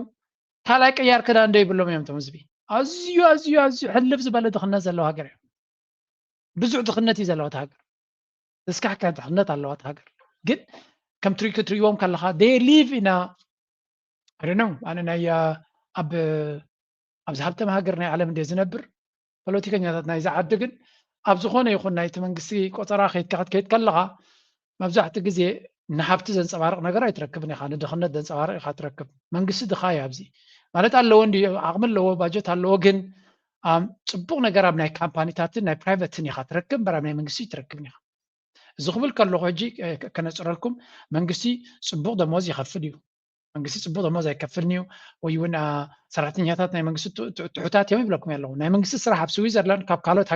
ካልኣይ ቀያር ክዳን ዶ ይብሎም እዮም እቶም ህዝቢ ኣዝዩ ሕልፍ ዝበለ ድኽነት ዘለዎ ሃገር እዩ ብዙሕ ድኽነት እዩ ዘለዋ ሃገር ተስካሕካ ድኽነት ኣለዋ ሃገር ግን ከም ክትሪእዎም ከለካ they live in a I don't know ኣነ ናይ ኣብ ዝሃብተማ ሃገር ናይ ዓለም እንደ ዝነብር ፖለቲከኛታት ናይ ዝዓዲ ግን ኣብ ዝኾነ ይኹን ናይቲ መንግስቲ ቆፀራ ከይድካ ክትከይድ ከለካ መብዛሕትኡ ግዜ ንሃብቲ ዘንፀባርቕ ነገር ኣይትረክብን ኢኻ ንድኽነት ዘንፀባርቕ ኢኻ ትረክብ መንግስቲ ድኻ እዩ ኣብዚ ማለት ኣለዎ እንዲ ዓቕሚ ኣለዎ ባጀት ኣለዎ ግን ፅቡቕ ነገር ኣብ ናይ ካምፓኒታትን ናይ ፕራይቬትን ኢኻ ትረክብ በራብ ናይ መንግስቲ ትረክብን ኢኻ እዚ ክብል ከለኹ ሕጂ ከነፅረልኩም መንግስቲ ፅቡቕ ደሞዝ ይኸፍል እዩ መንግስቲ ፅቡቕ ደሞዝ ኣይከፍልን እዩ ወይ እውን ሰራሕተኛታት ናይ መንግስቲ ትሑታት እዮም ይብለኩም ኣለኹ ናይ መንግስቲ ስራሕ ኣብ ስዊዘርላንድ ካብ ካልኦት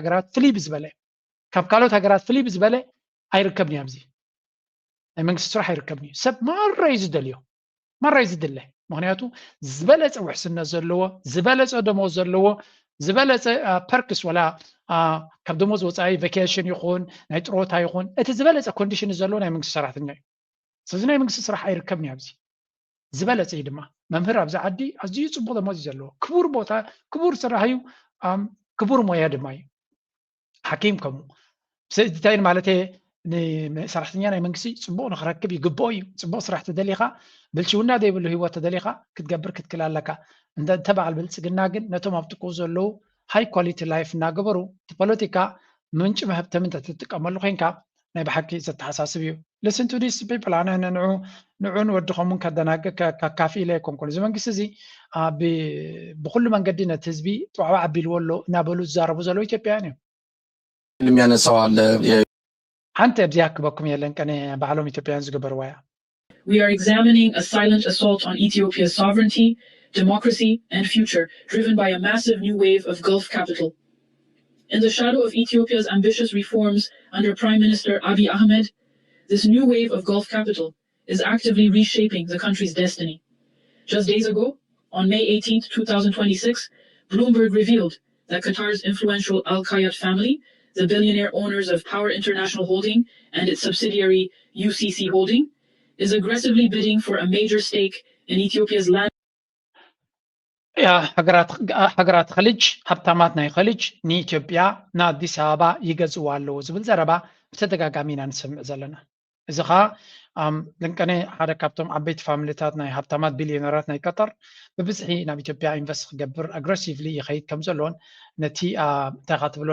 ሃገራት ፍልይ ብዝበለ ኣይርከብን እዩ ኣብዚ ናይ መንግስቲ ስራሕ ኣይርከብን እዩ ሰብ ማራ እዩ ዝድለ ምክንያቱ ዝበለፀ ውሕስነት ዘለዎ ዝበለፀ ደሞዝ ዘለዎ ዝበለፀ ፐርክስ ወላ ካብ ደሞዝ ወፃኢ ቫኬሽን ይኹን ናይ ጥሮታ ይኹን እቲ ዝበለፀ ኮንዲሽን ዘለዎ ናይ መንግስቲ ሰራሕተኛ እዩ ስለዚ ናይ መንግስቲ ስራሕ ኣይርከብን እዩ ኣብዚ ዝበለፀ እዩ ድማ መምህር ኣብዚ ዓዲ ኣዝዩ ፅቡቕ ደሞዝ እዩ ዘለዎ ክቡር ቦታ ክቡር ስራሕ እዩ ክቡር ሞያ ድማ እዩ ሓኪም ከምኡ እንታይ ማለት ሰራሕተኛ ናይ መንግስቲ ፅቡቕ ንክረክብ ይግብኦ እዩ ፅቡቕ ስራሕ ተደሊኻ ብልሽውና ዘይብሉ ሂወት ተደሊኻ ክትገብር ክትክል ኣለካ እንተበዓል ብልፅግና ግን ነቶም ኣብ ጥቅኡ ዘለዉ ሃይ ኳሊቲ ላይፍ እናገበሩ እቲ ፖለቲካ ምንጭ መህብተም እንተትጥቀመሉ ኮንካ ናይ ብሓቂ ዘተሓሳስብ እዩ listen to these people ኣነ ንዑን ወድኸምን ከደናግር ካፊ ኢለ ኣይኮንኩን እዚ መንግስቲ እዚ ብኩሉ መንገዲ ነቲ ህዝቢ ጥዋዕዋ ዓቢልዎ ኣሎ እናበሉ ዝዛረቡ ዘለዉ ኢትዮጵያውያን እዮም የሚያነሳው አለ ሓንቲ ኣብዚኣ ክበኩም የለን ቀነ ባዕሎም ኢትዮጵያውያን ዝገበርዋ እያ We are examining a silent assault on Ethiopia's sovereignty, democracy, and future, driven by a massive new wave of Gulf capital. In the shadow of Ethiopia's ambitious reforms under Prime Minister Abiy Ahmed, this new wave of Gulf capital is actively reshaping the country's destiny. Just days ago, on May 18, 2026, Bloomberg revealed that Qatar's influential Al Khayat family, the billionaire owners of Power International Holding and its subsidiary UCC Holding, is aggressively bidding for a major stake in Ethiopia's land. ሃገራት ኸልጅ ሃብታማት ናይ ኸልጅ ንኢትዮጵያ ንአዲስ አበባ ይገዝኡ ኣለዉ ዝብል ዘረባ ብተደጋጋሚ ኢና ንሰምዕ ዘለና። እዚ ኸ ልንቀነ ሓደ ካብቶም ዓበይቲ ፋሚሊታት ናይ ሃብታማት ቢልዮነራት ናይ ቀጠር ብብዝሒ ናብ ኢትዮጵያ ኢንቨስት ክገብር አግሬሲቭሊ ይኸይድ ከም ዘለዎን ነቲ እንታይ ኻ ትብሎ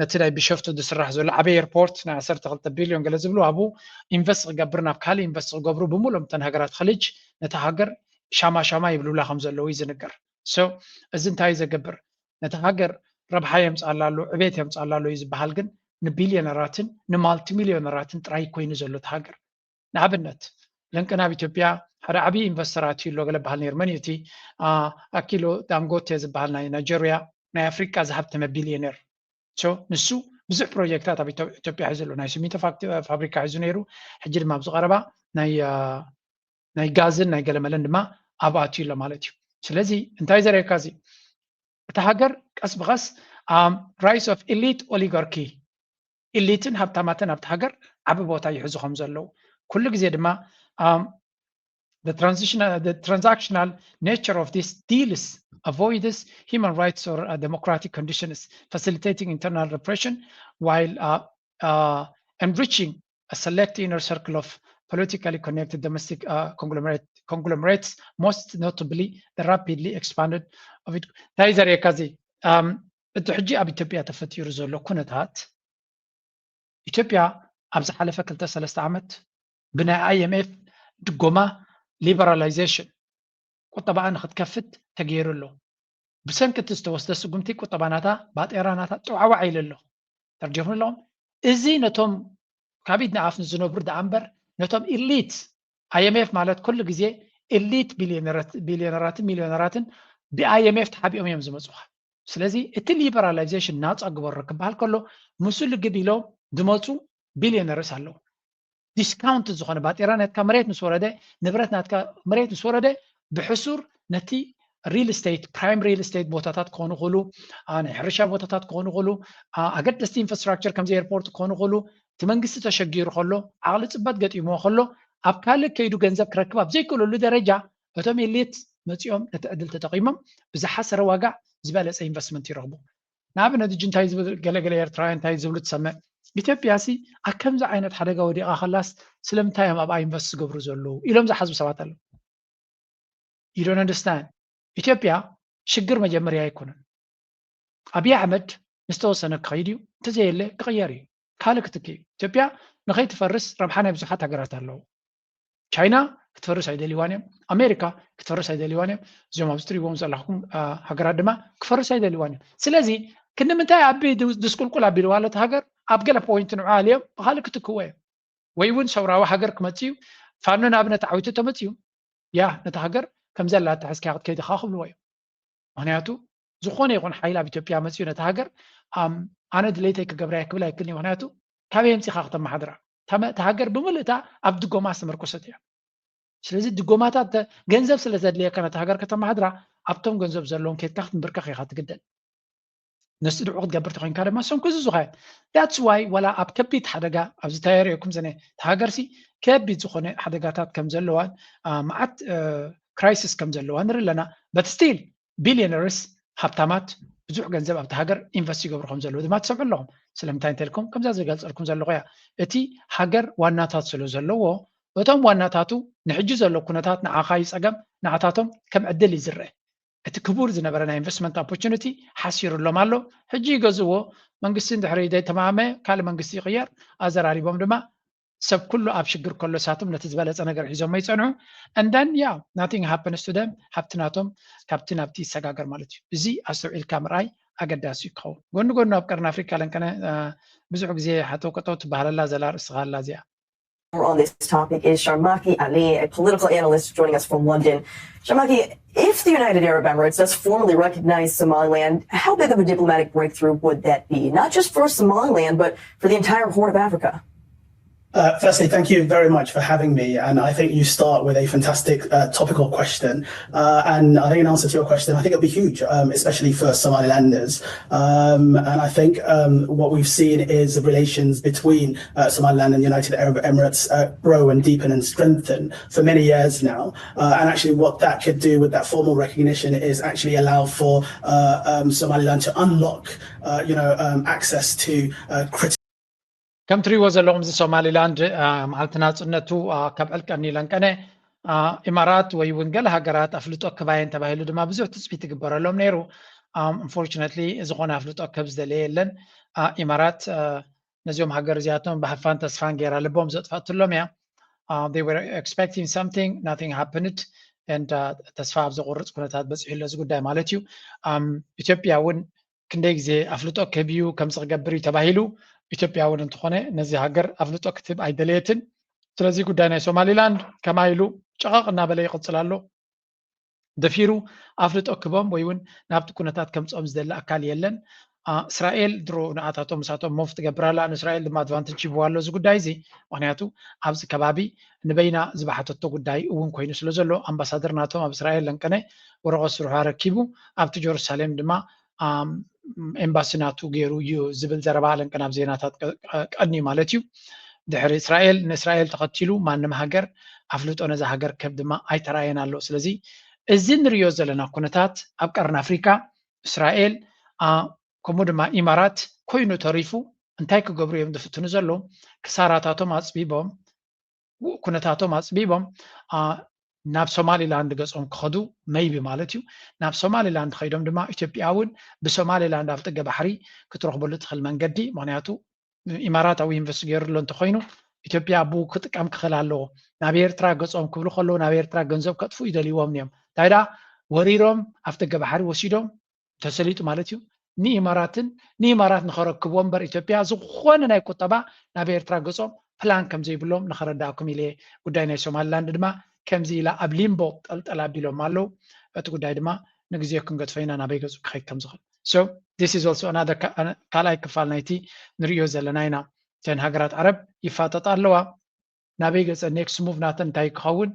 ነቲ ናይ ቢሾፍቱ ዝስራሕ ዘሎ ዓበይ ኤርፖርት ናይ 12 ቢልዮን ገለ ዝብሉ ኣብኡ ኢንቨስት ክገብር ናብ ካሊእ ኢንቨስት ክገብሩ ብምሉኦም እተን ሃገራት ኸልጅ ነቲ ሃገር ሻማ ይብሉላ ከም ዘለዉ ይዝንገር። እዚ እንታይ ዘገብር ነቲ ሃገር ረብሓ የምፃላ ኣሎ ዕቤት የምፃላ ኣሎ እዩ ዝበሃል ግን ንቢልዮነራትን ንማልቲ ሚልዮነራትን ጥራይ ኮይኑ ዘሎ እቲ ሃገር ንኣብነት ልንቂ ናብ ኢትዮጵያ ሓደ ዓብዪ ኢንቨስተራት እዩ ኣሎ ገለ በሃል ነይሩ መን እዩ እቲ ኣኪሎ ዳንጎቴ ዝበሃል ናይ ናይጀርያ ናይ ኣፍሪቃ ዝሃብተመ ቢልዮነር ንሱ ብዙሕ ፕሮጀክታት ኣብ ኢትዮጵያ ሒዙ ኣሎ ናይ ሲሚንቶ ፋብሪካ ሒዙ ነይሩ ሕጂ ድማ ኣብዚ ቀረባ ናይ ጋዝን ናይ ገለመለን ድማ ኣብኡ ኣትዩ ኣሎ ማለት እዩ። ስለዚ እንታይ ዘርእየካ እዚ እቲ ሃገር ቀስ ብቐስ ራይስ ኦፍ ኤሊት ኦሊጋርኪ ኤሊትን ሃብታማትን ኣብቲ ሃገር ዓብ ቦታ ይሕዙ ከም ዘለዉ ኩሉ ግዜ ድማ the transactional nature of these deals avoids human rights or democratic conditions, facilitating internal repression while enriching a select inner circle of politically connected domestic conglomerates, most notably the rapidly expanded of it. Taizer Ekazi, እቲ ሕጂ ኣብ ኢትዮጵያ ተፈቲሩ ዘሎ ኩነታት ኢትዮጵያ ኣብ ዝሓለፈ 2-3 ዓመት ብናይ IMF ድጎማ ሊበራላይዜሽን ቁጠባኣ ንክትከፍት ተገይሩ ኣሎ። ብሰንኪ እቲ ዝተወስደ ስጉምቲ ቁጠባ ናታ ባጤራ ናታ ጥውዓዋዕ ኢሉ ኣሎ። ተርጀሙሉ ኣለዎም እዚ ነቶም ካብ ኢድ ንኣፍ ንዝነብሩ ዳኣ እምበር ነቶም ኢሊት IMF ማለት ኩሉ ግዜ ኢሊት ቢልዮነራትን ሚልዮነራትን ብIMF ተሓቢኦም እዮም ዝመፁኻ። ስለዚ እቲ ሊበራላይዜሽን ናፃ ግበሮ ክበሃል ከሎ ምስኡ ልግብ ኢሎም ዝመፁ ቢልዮነርስ ኣለዉ። ዲስካውንት ዝኾነ ባጤራ ናትካ መሬት ምስ ወረደ ንብረት ናትካ መሬት ምስ ወረደ ብሕሱር ነቲ ሪል ስቴት ፕራይም ሪል ስቴት ቦታታት ክኾኑ ይኽእሉ ናይ ሕርሻ ቦታታት ክኾኑ ይኽእሉ ኣገደስቲ ኢንፍራስትራክቸር ከምዚ ኤርፖርት ክኾኑ ይኽእሉ እቲ መንግስቲ ተሸጊሩ ከሎ ዓቕሊ ፅበት ገጢሞ ከሎ ኣብ ካልእ ከይዱ ገንዘብ ክረክብ ኣብ ዘይክእለሉ ደረጃ እቶም ኤሊት መፂኦም ነቲ ዕድል ተጠቒሞም ብዝሓሰረ ዋጋዕ ዝበለፀ ኢንቨስትመንት ይረኽቡ። ንኣብነት እጂ እንታይ ዝብል ገለገለ ኤርትራውያን እንታይ ዝብሉ ትሰምዕ ኢትዮጵያ ሲ ኣብ ከምዚ ዓይነት ሓደጋ ወዲቓ ኸላስ ስለምንታይ እዮም ኣብኣ ኢንቨስት ዝገብሩ ዘለዉ ኢሎም ዝሓዝቡ ሰባት ኣለዉ። You don't understand. ኢትዮጵያ ሽግር መጀመርያ ኣይኮነን። ኣብይ ኣሕመድ ምስተወሰነ ክኸይድ እዩ እንተዘየለ ክቕየር እዩ ካልእ ክትክ እዩ። ኢትዮጵያ ንኸይትፈርስ ረብሓ ናይ ብዙሓት ሃገራት ኣለዉ። ቻይና ክትፈርስ ኣይደልይዋን እዮም፣ ኣሜሪካ ክትፈርስ ኣይደልይዋን እዮም፣ እዚኦም ኣብዚ ትሪእዎም ዘለኹም ሃገራት ድማ ክፈርስ ኣይደልይዋን እዮም። ስለዚ ክንምንታይ ኣቢ ድስቁልቁል ኣቢልዋ ለት ሃገር ኣብ ገለ ፖይንት ንዑ ኣልዮም ብኻልእ ክትክዎ እዮም ወይ እውን ሰውራዊ ሃገር ክመፅ እዩ ፋኖ ንኣብነት ዓዊቱ ተመፅ እዩ ያ ነቲ ሃገር ከም ዘላ ተሕዝካ ክትከይድ ኢኻ ክብልዎ እዮም። ምክንያቱ ዝኾነ ይኹን ሓይል ኣብ ኢትዮጵያ መፅኡ ነቲ ሃገር ኣነ ድሌተይ ክገብራ ክብል ኣይክልኒ። ምክንያቱ ካበይ ምፂኻ ክተመሓድራ እታ ሃገር ብምልእታ ኣብ ድጎማ ዝተመርኮሰት እያ። ስለዚ ድጎማታት ገንዘብ ስለ ዘድልየካ ነቲ ሃገር ከተመሓድራ ኣብቶም ገንዘብ ዘለዎም ከይድካ ክትንብርከኽ ኢኻ ትግደል። ነስ ድዑ ክትገብር ተኮይንካ ድማ ሶም ክዝዙኻ እዮም። ዳትስ ዋይ ዋላ ኣብ ከቢድ ሓደጋ ኣብዚ ተየርየኩም ዘነ ተሃገርሲ ከቢድ ዝኾነ ሓደጋታት ከም ዘለዋን መዓት ክራይሲስ ከም ዘለዋ ንርኢ ኣለና። በት ስቲል ቢልዮነርስ ሃብታማት ብዙሕ ገንዘብ ኣብቲ ሃገር ኢንቨስት ይገብሩ ከም ዘለዉ ድማ ትሰምዑ ኣለኹም። ስለምንታይ እንተልኩም ከምዛ ዝገልፀልኩም ዘለኹ እያ እቲ ሃገር ዋናታት ስለ ዘለዎ እቶም ዋናታቱ ንሕጂ ዘሎ ኩነታት ንዓኻ ይፀገም ንዓታቶም ከም ዕድል እዩ ዝርአ። እቲ ክቡር ዝነበረ ናይ ኢንቨስትመንት ኦፖርቹኒቲ ሓሲሩሎም ኣሎ። ሕጂ ይገዝዎ መንግስቲ እንድሕሪ ዘይተማመ ካልእ መንግስቲ ይቕየር ኣዘራሪቦም ድማ ሰብ ኩሉ ኣብ ሽግር ከሎ ሳቶም ነቲ ዝበለፀ ነገር ሒዞም ይፀንዑ እንደን ያ ናቲንግ ሃፐንስ ቱ ደም ሃብቲ ናቶም ካብቲ ናብቲ ይሰጋገር ማለት እዩ። እዚ ኣስተውዒልካ ምርኣይ ኣገዳሲ ይክኸውን። ጎኒ ጎኑ ኣብ ቀርኒ ኣፍሪካ ለንቀነ ብዙሕ ግዜ ሓተው ቀጠው ትበሃለላ ዘላ ርእስኻ ኣላ እዚኣ። On this topic is Sharmaki Ali, a political analyst joining us from London. Sharmaki, if the United Arab Emirates does formally recognize Somaliland, how big of a diplomatic breakthrough would that be? Not just for Somaliland, but for the entire Horn of Africa? Firstly, thank you very much for having me. And I think you start with a fantastic topical question. And I think in answer to your question, I think it'll be huge, especially for Somalilanders. And I think what we've seen is the relations between Somaliland and the United Arab Emirates grow and deepen and strengthen for many years now. And actually what that could do with that formal recognition is actually allow for Somaliland to unlock, access to critical كم تريو زلهم زي سوماليلاند معلتنا صنتو كبعلكني لنكنه امارات ويونجل هاجرات افلطو كباين تبايلو دما بزو تسبيت يغبرلهم نيرو unfortunately زغونا افلطو كبز دليلن امارات نزيوم هاجر زياتهم بحفان تسفان غير لبوم زطفاتلهم يا they were expecting something, nothing happened, and ተስፋ ኣብዘቆርፅ ኩነታት በፅሑ ለዚ ጉዳይ ማለት እዩ ኢትዮጵያ እውን ክንደይ ግዜ ኣፍልጦ ከብዩ ከምዚ ክገብር እዩ ተባሂሉ ኢትዮጵያ እውን እንትኾነ ነዚ ሃገር ኣፍልጦ ክትብ ኣይደለየትን ስለዚ ጉዳይ ናይ ሶማሊላንድ ከማይ ኢሉ ጨቓቕ እናበለ ይቕፅል ኣሎ ደፊሩ ኣፍልጦ ክቦም ወይ እውን ናብቲ ኩነታት ከምፅኦም ዝደሊ ኣካል የለን እስራኤል ድሮ ንኣታቶም ምሳቶም ሞፍ ትገብራላ ንእስራኤል ድማ ኣድቫንቴጅ ይብዋ ኣሎ እዚ ጉዳይ እዚ ምክንያቱ ኣብዚ ከባቢ ንበይና ዝባሓተቶ ጉዳይ እውን ኮይኑ ስለ ዘሎ ኣምባሳደር ናቶም ኣብ እስራኤል ለንቀነ ወረቐት ስርሑ ረኪቡ ኣብቲ ጀሩሳሌም ድማ ኤምባሲ ናቱ ገይሩ እዩ ዝብል ዘረባ ለንቀነ ኣብ ዜናታት ቀኒ ማለት እዩ ድሕሪ እስራኤል ንእስራኤል ተኸቲሉ ማንም ሃገር ኣፍልጦ ነዛ ሃገር ከብ ድማ ኣይተራየን ኣሎ ስለዚ እዚ ንሪኦ ዘለና ኩነታት ኣብ ቀርኒ ኣፍሪካ እስራኤል ከምኡ ድማ ኢማራት ኮይኑ ተሪፉ እንታይ ክገብሩ እዮም ዝፍትኑ ዘለዉ ክሳራታቶም ኣፅቢቦም ኩነታቶም ኣፅቢቦም ናብ ሶማሊላንድ ገጾም ክኸዱ መይቢ ማለት እዩ ናብ ሶማሊላንድ ከይዶም ድማ ኢትዮጵያ እውን ብሶማሊላንድ ኣብ ጥገ ባሕሪ ክትረኽበሉ ትኽእል መንገዲ ምክንያቱ ኢማራታዊ ኢንቨስት ገይሩሎ እንተኮይኑ ኢትዮጵያ ብኡ ክጥቀም ክኽእል ኣለዎ ናብ ኤርትራ ገጾም ክብሉ ከለዉ ናብ ኤርትራ ገንዘብ ከጥፉ ይደልይዎም እዮም እንታይ ዳ ወሪሮም ኣብ ጥገ ባሕሪ ወሲዶም ተሰሊጡ ማለት እዩ ንኢማራት ንኸረክብዎ እምበር ኢትዮጵያ ዝኾነ ናይ ቁጠባ ናብ ኤርትራ ገጾም ፕላን ከም ዘይብሎም ንኸረዳእኩም ኢለ ጉዳይ ናይ ሶማሊላንድ ድማ ከምዚ ኢላ ኣብ ሊምቦ ጠልጠላ ኣቢሎም ኣለዉ እቲ ጉዳይ ድማ ንግዜ ክንገድፈይና ናበይ ገፁ ክኸይድ ከም ዝኽእል so this is also another ካልኣይ ክፋል ናይቲ ንሪኦ ዘለና ኢና እተን ሃገራት ዓረብ ይፋጠጣ ኣለዋ ናበይ ገፀ ኔክስት ሙቭ ናተን እንታይ ክኸውን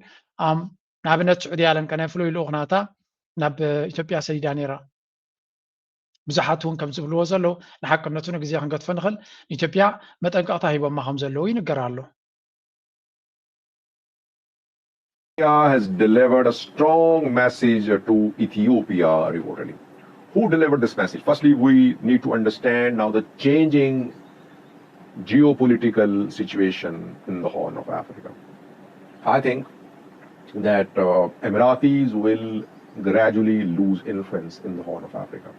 ንኣብነት ስዑድያ ለንቀነ ፍሉይ ልኡኽ ናታ ናብ ኢትዮጵያ ሰዲዳ ነይራ ብዙሓት እውን ከም ዝብልዎ ዘለዉ ንሓቅነቱ ንግዜ ክንገድፎ ንኽእል ኢትዮጵያ መጠንቀቕታ ሂቦማ ከም ዘለዉ ይንገር ኣሎ India has delivered a strong message to Ethiopia reportedly. Who delivered this message? Firstly, we need to understand now the changing geopolitical situation in the Horn of Africa. I think that Emiratis will gradually lose influence in the Horn of Africa.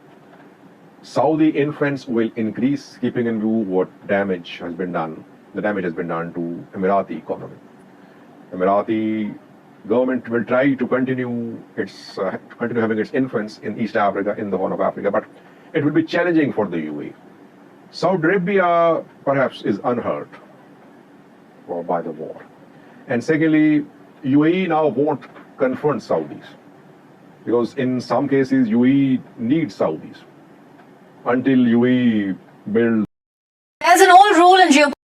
Saudi influence will increase, keeping in view what damage has been done. The damage has been done to Emirati economy. Emirati government will try to continue having its influence in East Africa, in the Horn of Africa, but it will be challenging for the UAE. Saudi Arabia perhaps is unhurt by the war. And secondly, UAE now won't confront Saudis because in some cases UAE needs Saudis until UAE builds. There's an old rule in geopolitics.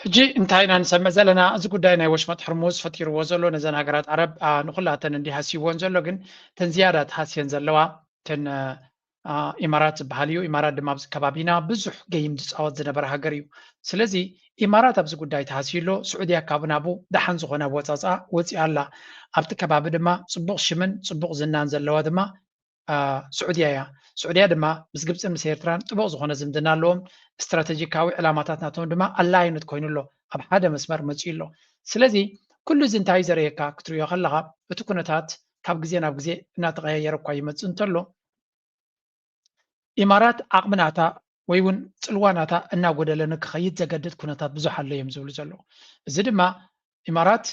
ሕጂ እንታይ ኢና ንሰምዕ ዘለና እዚ ጉዳይ ናይ ወሽመጥ ሕርሙዝ ፈጢርዎ ዘሎ ነዘን ሃገራት ዓረብ ንኩላተን እንዲህ ሃሲብዎን ዘሎ ግን ተን ዝያዳ ተሃስየን ዘለዋ ተን ኢማራት ዝበሃል እዩ ኢማራት ድማ ኣብዚ ከባቢና ብዙሕ ገይም ዝፃወት ዝነበረ ሃገር እዩ ስለዚ ኢማራት ኣብዚ ጉዳይ ተሃሲዩሎ ስዑድያ ካብ ናቡ ደሓን ዝኾነ ወፃፃ ወፂኣ ኣላ ኣብቲ ከባቢ ድማ ፅቡቕ ሽምን ፅቡቕ ዝናን ዘለዋ ድማ ስዑድያ እያ ስዑድያ ድማ ምስ ግብፅን ምስ ኤርትራን ጥቡቕ ዝኾነ ዝምድና ኣለዎም استراتيجيكاوي علاماتات ناتهم دما الاينت كوينلو اب حدا مسمر مچيلو سلازي كل زنتاي زريكا كتريو خلغا بتكونتات كاب غزي ناب غزي ناتغير كوي مصنتلو امارات عقمناتا ويون صلواناتا انا غدلن كخيت زغدت كونتات بزح الله يمزول زلو እዚ ድማ امارات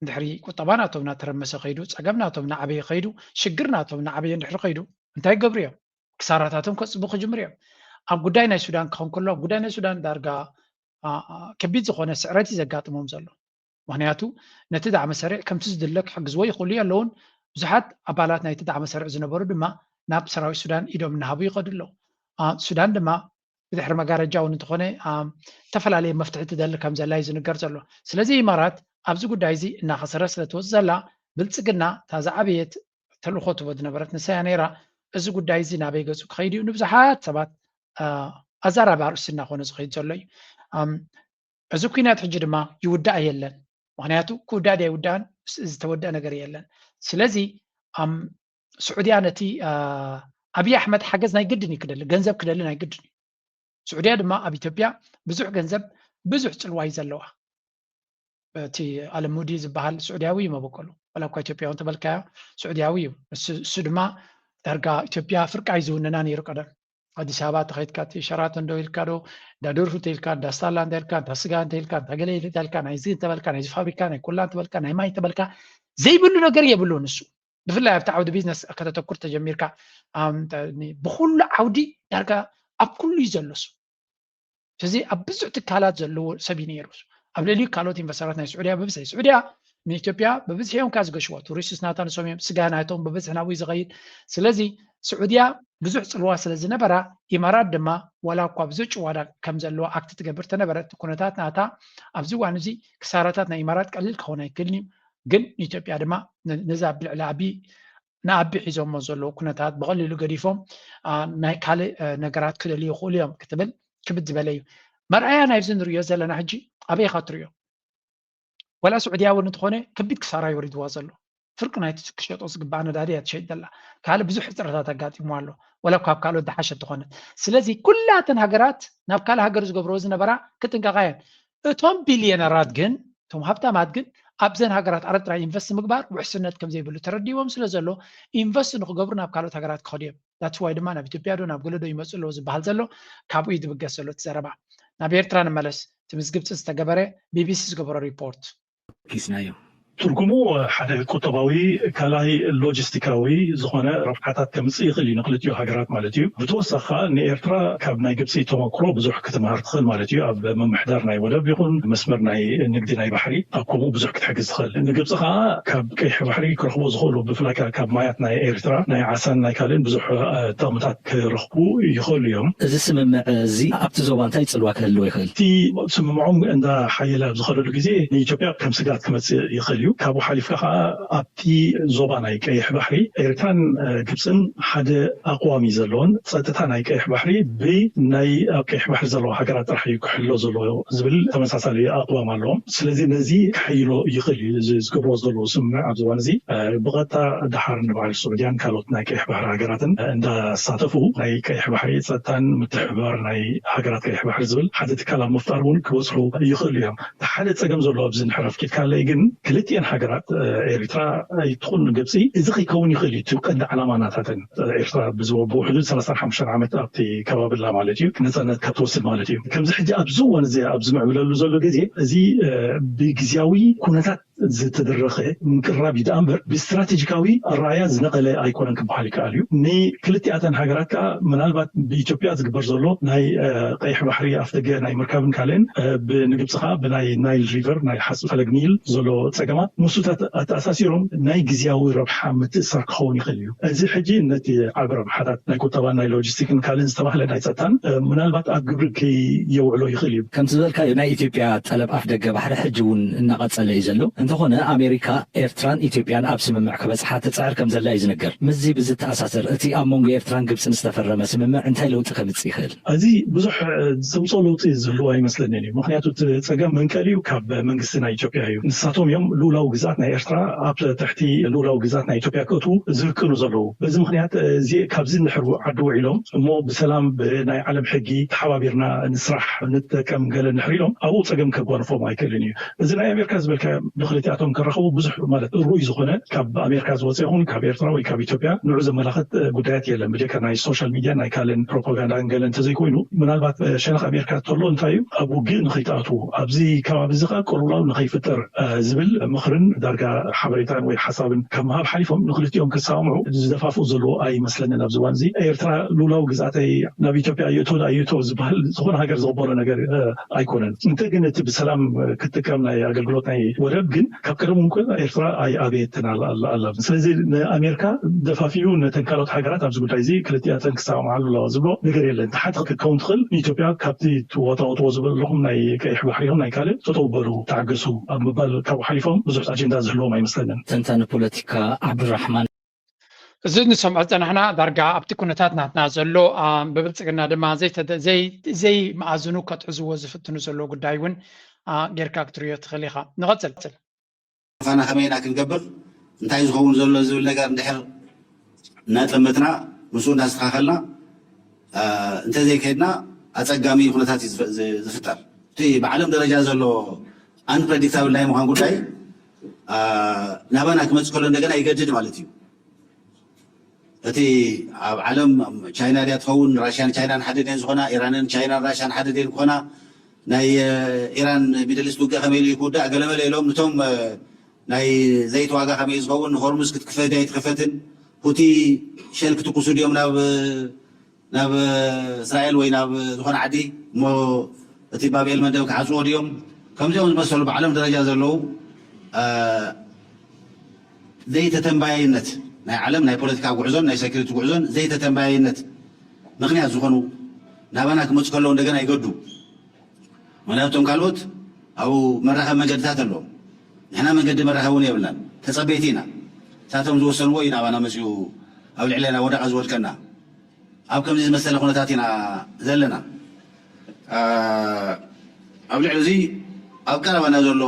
ድሕሪ ቁጠባናቶም ናተረመሰ ኸይዱ ፀገምናቶም ናዓበየ ኸይዱ ሽግርናቶም ናዓበየ ድሕሪ ኸይዱ እንታይ ገብሩ እዮም ክሳራታቶም ከፅቡ ክጅምር እዮም ኣብ ጉዳይ ናይ ሱዳን ክኸውን ከሎ ኣብ ጉዳይ ናይ ሱዳን ዳርጋ ከቢድ ዝኾነ ስዕረት ዘጋጥሞም ዘሎ ምክንያቱ ነቲ ዳዕመ ሰሪዕ ከምቲ ዝድለ ክሕግዝዎ ይኽእሉ ኣለውን ብዙሓት ኣባላት ናይቲ ዳዕመ ሰሪዕ ዝነበሩ ድማ ናብ ሰራዊት ሱዳን ኢዶም እናሃቡ ይኸዱ ኣለዉ ሱዳን ድማ ብድሕሪ መጋረጃውን እንትኾነ ተፈላለየ መፍትሒ ትደሊ ከም ዘላ እዩ ዝንገር ዘሎ ስለዚ ኢማራት ኣብዚ ጉዳይ እዚ እናኸሰረ ስለትወስድ ዘላ ብልፅግና ታዛዓበየት ተልእኮ ትወድ ነበረት ንሳያ ነይራ እዚ ጉዳይ እዚ ናበይ ገፁ ክኸይድ እዩ ንብዙሓት ሰባት ኣዛራቢ ኣርእስቲ እናኾነ ዝኸይድ ዘሎ እዩ እዚ ኩናት ሕጂ ድማ ይውዳእ የለን ምክንያቱ ክውዳእ ኣይውዳእን ዝተወደአ ነገር የለን ስለዚ ስዑድያ ነቲ ኣብይ ኣሕመድ ሓገዝ ናይ ግድን እዩ ክደሊ ገንዘብ ክደሊ ናይ ግድን እዩ ስዑድያ ድማ ኣብ ኢትዮጵያ ብዙሕ ገንዘብ ብዙሕ ፅልዋይ ዘለዋ እቲ ኣለሙዲ ዝበሃል ስዑድያዊ እዩ መበቀሉ ወላ እኳ ኢትዮጵያውን ተበልካዮ ስዑድያዊ እዩ እሱ ድማ ዳርጋ ኢትዮጵያ ፍርቃይ ዝውንና ነይሩ ቀደም አዲስ አበባ ተኸይድካ ሸራተን ዶ ኢልካ ዶ ዳዶርሁ ተኢልካ ዳስታላ እንተኢልካ ዳስጋ እንተኢልካ ዳገለ ኢልካ ናይ ዚ እንተበልካ ናይ ፋብሪካ ናይ ኩላ እንተበልካ ናይ ማይ እንተበልካ ዘይብሉ ነገር የብሉን እሱ ብፍላይ ኣብቲ ዓውዲ ቢዝነስ ከተተኩር ተጀሚርካ ብኩሉ ዓውዲ ዳርጋ ኣብ ኩሉ እዩ ዘሎ እሱ ስለዚ ኣብ ብዙሕ ትካላት ዘለዎ ሰብ እዩ ነይሩ ኣብ ልዕሊኡ ካልኦት ኢንቨስተራት ናይ ስዑድያ ብብዝሒ ስዑድያ ንኢትዮጵያ ብብዝሒ እዮም ካ ዝገሽዎ ቱሪስት ናታ ንሶም እዮም ስጋ ናቶም ብብዝሒ ናብኡ ዝኸይድ ስለዚ ስዑድያ ብዙሕ ፅልዋ ስለ ዝነበራ ኢማራት ድማ ዋላ እኳ ብዙሕ ጭዋዳ ከም ዘለዎ ኣክቲ ትገብር ተነበረት ኩነታት ናታ ኣብዚ እዋን እዚ ክሳራታት ናይ ኢማራት ቀሊል ክኾን ኣይክእልን እዩ ግን ንኢትዮጵያ ድማ ነዛ ብልዕሊ ንኣቢ ሒዞሞ ዘለዉ ኩነታት ብቐሊሉ ገዲፎም ናይ ካልእ ነገራት ክደልዩ ይኽእሉ እዮም ክትብል ክብድ ዝበለ እዩ መርኣያ ናይብዚ ንሪኦ ዘለና ሕጂ ኣበይ ኢኻ ትሪኦ ወላ ስዑድያ እውን እንትኾነ ከቢድ ክሳራ ይወሪድዋ ዘሎ ፍርቂ ናይቲ ክሸጦ ዝግባእ ነዳዲ እያ ትሸይጥ ዘላ ካልእ ብዙሕ ሕፅረታት ኣጋጢሞ ኣሎ ወላ እኳ ኣብ ካልኦት ዝሓሸት ትኾነት ስለዚ ኩላተን ሃገራት ናብ ካልእ ሃገር ዝገብርዎ ዝነበራ ክጥንቀቓ እየን እቶም ቢልዮነራት ግን እቶም ሃብታማት ግን ኣብዘን ሃገራት ኣረጥራ ኢንቨስት ምግባር ውሕስነት ከም ዘይብሉ ተረዲቦም ስለ ዘሎ ኢንቨስት ንክገብሩ ናብ ካልኦት ሃገራት ክኸዱ እዮም ዳትስ ዋይ ድማ ናብ ኢትዮጵያ ዶ ናብ ገለ ዶ ይመፁ ኣለዎ ዝበሃል ዘሎ ካብኡ እዩ ዝብገስ ዘሎ ትዘረባ ናብ ኤርትራ ንመለስ እቲ ምስ ግብፂ ዝተገበረ ቢቢሲ ዝገበሮ ሪፖርት ኪስናዮ ትርጉሙ ሓደ ቁጠባዊ ካልኣይ ሎጂስቲካዊ ዝኾነ ረብሓታት ከምፅእ ይኽእል እዩ ንክልቲኡ ሃገራት ማለት እዩ ብተወሳኺ ንኤርትራ ካብ ናይ ግብፂ ተመክሮ ብዙሕ ክትምሃር ትኽእል ማለት እዩ ኣብ ምምሕዳር ናይ ወደብ ይኹን መስመር ናይ ንግዲ ናይ ባሕሪ ኣብ ከምኡ ብዙሕ ክትሕግዝ ትኽእል ንግብፂ ከዓ ካብ ቀይሕ ባሕሪ ክረኽቦ ዝኽእሉ ብፍላይ ካብ ማያት ናይ ኤርትራ ናይ ዓሳን ናይ ካልእን ብዙሕ ጥቕምታት ክረኽቡ ይኽእሉ እዮም እዚ ስምምዕ እዚ ኣብቲ ዞባ እንታይ ፅልዋ ክህልዎ ይኽእል እቲ ስምምዖም እንዳሓየለ ኣብ ዝኸደሉ ግዜ ንኢትዮጵያ ከም ስጋት ክመፅእ ይኽእል ካብኡ ሓሊፍካ ከዓ ኣብቲ ዞባ ናይ ቀይሕ ባሕሪ ኤርትራን ግብፅን ሓደ ኣቋሚ ዘለዎን ፀጥታ ናይ ቀይሕ ባሕሪ ብናይ ኣብ ቀይሕ ባሕሪ ዘለዎ ሃገራት ጥራሕ እዩ ክሕሎ ዘለዎ ዝብል ተመሳሳሊ ኣቋም ኣለዎም ስለዚ ነዚ ክሕይሎ ይኽእል እዩ ዝገብሮ ዘለዎ ስምምዕ ኣብ ዝባን እዚ ብቐጥታ ድሓር ንባዕል ሱዑድያን ካልኦት ናይ ቀይሕ ባሕሪ ሃገራትን እንዳሳተፉ ናይ ቀይሕ ባሕሪ ፀጥታን ምትሕብባር ናይ ሃገራት ቀይሕ ባሕሪ ዝብል ሓደ ትካል ኣብ ምፍጣር እውን ክበፅሑ ይኽእሉ እዮም ሓደ ፀገም ዘሎ ኣብዚ ንሕረፍ ኪድካለይ ግን ክልቲአን ሃገራት ኤርትራ ይትኹን ግብፂ እዚ ከይከውን ይኽእል እዩ ቀንዲ ዓላማ ናታተን ኤርትራ ብሕዱድ 35 ዓመት ኣብቲ ከባቢላ ማለት እዩ ነፃነት ካብ ትወስድ ማለት እዩ ከምዚ ሕጂ ኣብዚ እዋን እዚ ኣብ ዝምዕብለሉ ዘሎ ግዜ እዚ ብግዝያዊ ኩነታት ዝተደረኸ ምቅራብ እዩ እምበር ብስትራቴጂካዊ ኣረኣያ ዝነቐለ ኣይኮነን ክበሃል ይከኣል እዩ ንክልቲአተን ሃገራት ከዓ ምናልባት ብኢትዮጵያ ዝግበር ዘሎ ናይ ቀይሕ ባሕሪ ኣፍደገ ናይ ምርካብን ካልእን ንግብፂ ከዓ ብናይ ናይል ሪቨር ናይ ሓፂን ፈለግ ኒል ዘሎ ፀገማት ምስታት ተኣሳሲሮም ናይ ግዝያዊ ረብሓ ምትእስሳር ክኸውን ይኽእል እዩ እዚ ሕጂ ነቲ ዓብ ረብሓታት ናይ ቁጠባ ናይ ሎጂስቲክን ካልእን ዝተባህለ ናይ ፀጥታን ምናልባት ኣብ ግብሪ ከየውዕሎ ይኽእል እዩ ከምቲ ዝበልካዮ ናይ ኢትዮጵያ ጠለብ ኣፍ ደገ ባሕሪ ሕጂ እውን እናቐፀለ እዩ ዘሎ እንተኾነ ኣሜሪካ ኤርትራን ኢትዮጵያን ኣብ ስምምዕ ክበፅሓ ትፅዕር ከም ዘላ እዩ ዝነገር ምዚ ብዝተኣሳሰር እቲ ኣብ መንጎ ኤርትራን ግብፅን ዝተፈረመ ስምምዕ እንታይ ለውጢ ከምፅእ ይኽእል እዚ ብዙሕ ዘምፅኦ ለውጢ ዘለዎ ኣይመስለንን እዩ ምክንያቱ ፀገም መንቀል እዩ ካብ መንግስቲ ናይ ኢትዮጵያ እዩ ንሳቶም እዮም ሉላው ግዛት ናይ ኤርትራ ኣብ ትሕቲ ሉላው ግዛት ናይ ኢትዮጵያ ክእትዉ ዝፍቅዱ ዘለዉ በዚ ምክንያት እዚ ካብዚ ንድሕር ዓዲ ውዒሎም እሞ ብሰላም ብናይ ዓለም ሕጊ ተሓባቢርና ንስራሕ ንጠቀም ገለ ንድሕር ኢሎም ኣብኡ ፀገም ከጓንፎም ኣይክእልን እዩ እዚ ናይ ኣሜሪካ ዝበልካ ብክልቲአቶም ክረኸቡ ብዙሕ ማለት ሩኡይ ዝኾነ ካብ ኣሜሪካ ዝወፀ ይኹን ካብ ኤርትራ ወይ ካብ ኢትዮጵያ ንዑ ዘመላኽት ጉዳያት የለን ብጀካ ናይ ሶሻል ሚድያ ናይ ካልእን ፕሮፓጋንዳን ገለ እንተዘይኮይኑ ምናልባት ሸነኽ ኣሜሪካ ተሎ እንታይ እዩ ኣብ ውግእ ንኸይተኣትዉ ኣብዚ ከባቢ እዚ ከዓ ቆልውላው ንኸይፍጠር ዝብል ምኽርን ዳርጋ ሓበሬታን ወይ ሓሳብን ካብ ምሃብ ሓሊፎም ንክልቲኦም ክሰምዑ ዝደፋፍኡ ዘለዎ ኣይመስለንን ኣብዚ እዋን እዚ ኤርትራ ሉላው ግዛተይ ናብ ኢትዮጵያ የእቶ ዝበሃል ዝኾነ ሃገር ዝቕበሎ ነገር ኣይኮነን እንተ ግን እቲ ብሰላም ክትጥቀም ናይ ኣገልግሎት ናይ ወደብ ግን ግን ካብ ቀደም እንኳን ኤርትራ ኣበየትን ኣላ ስለዚ ኣሜሪካ ደፋፊዩ ነተንካሎት ሃገራት ኣብዚ ጉዳይ እዚ ክልቲአተን ክሰማማዓሉ ኣለዋ ዝብሎ ነገር የለን ተሓቲ ክትከውን ትኽእል ንኢትዮጵያ ካብቲ ትወጣወጥዎ ዝበለኹም ናይ ቀይሕ ባሕሪ ይኹን ናይ ካልእ ጠጠው በሉ ተዓገሱ ኣብ ምባል ካብኡ ሓሊፎም ብዙሕ ኣጀንዳ ዝህልዎም ኣይመስለንን ተንታኒ ፖለቲካ ዓብድራሕማን እዚ ንሰምዖ ፀናሕና ዳርጋ ኣብቲ ኩነታት ናትና ዘሎ ብብልፅግና ድማ ዘይ መኣዝኑ ከትሕዝዎ ዝፍትኑ ዘሎ ጉዳይ እውን ጌርካ ክትርዮ ትኽእል ኢኻ ንቐፅል ፋና ከመይና ክንገብር እንታይ ዝኸውን ዘሎ ዝብል ነገር እንድሕር እናጠመትና ምስኡ እናስተኻኸልና እንተዘይከድና ኣፀጋሚ ኩነታት ዝፍጠር እቲ ብዓለም ደረጃ ዘሎ አንፕሬዲክታብል ናይ ምዃን ጉዳይ ናባና ክመፅእ ከሎ እንደገና ይገድድ ማለት እዩ እቲ ኣብ ዓለም ቻይና ድያ ትኸውን ራሽያን ቻይናን ሓደ ደን ዝኾና ኢራንን ቻይናን ራሽያን ሓደ ደን ክኾና ናይ ኢራን ሚድል ኢስት ውግእ ከመይ ኢሉ ይክውዳእ ገለመለ ኢሎም ነቶም ናይ ዘይት ዋጋ ከመይ ዝኸውን ሆርሙዝ ክትክፈት ኣይትክፈትን ሁቲ ሸል ክትቁሱ ድዮም ናብ እስራኤል ወይ ናብ ዝኾነ ዓዲ እሞ እቲ ባብኤል መንደብ ክዓፅዎ ድዮም ከምዚኦም ዝመሰሉ ብዓለም ደረጃ ዘለዉ ዘይተተንባያይነት ናይ ዓለም ናይ ፖለቲካ ጉዕዞን ናይ ሴኩሪቲ ጉዕዞን ዘይተተንባያይነት ምክንያት ዝኾኑ ናባና ክመፁ ከለዉ እንደገና ይገዱ ምክንያቱም ካልኦት ኣብኡ መራኸቢ መንገድታት ኣለዎ ንሕና መንገዲ መራኸቢ እውን የብልናን ተፀበይቲ ኢና እሳቶም ዝወሰንዎ እዩ ናባና መፅኡ ኣብ ልዕለና ወደቃ ዝወድቀና ኣብ ከምዚ ዝመሰለ ኩነታት ኢና ዘለና ኣብ ልዕሊ እዚ ኣብ ቀረባና ዘሎ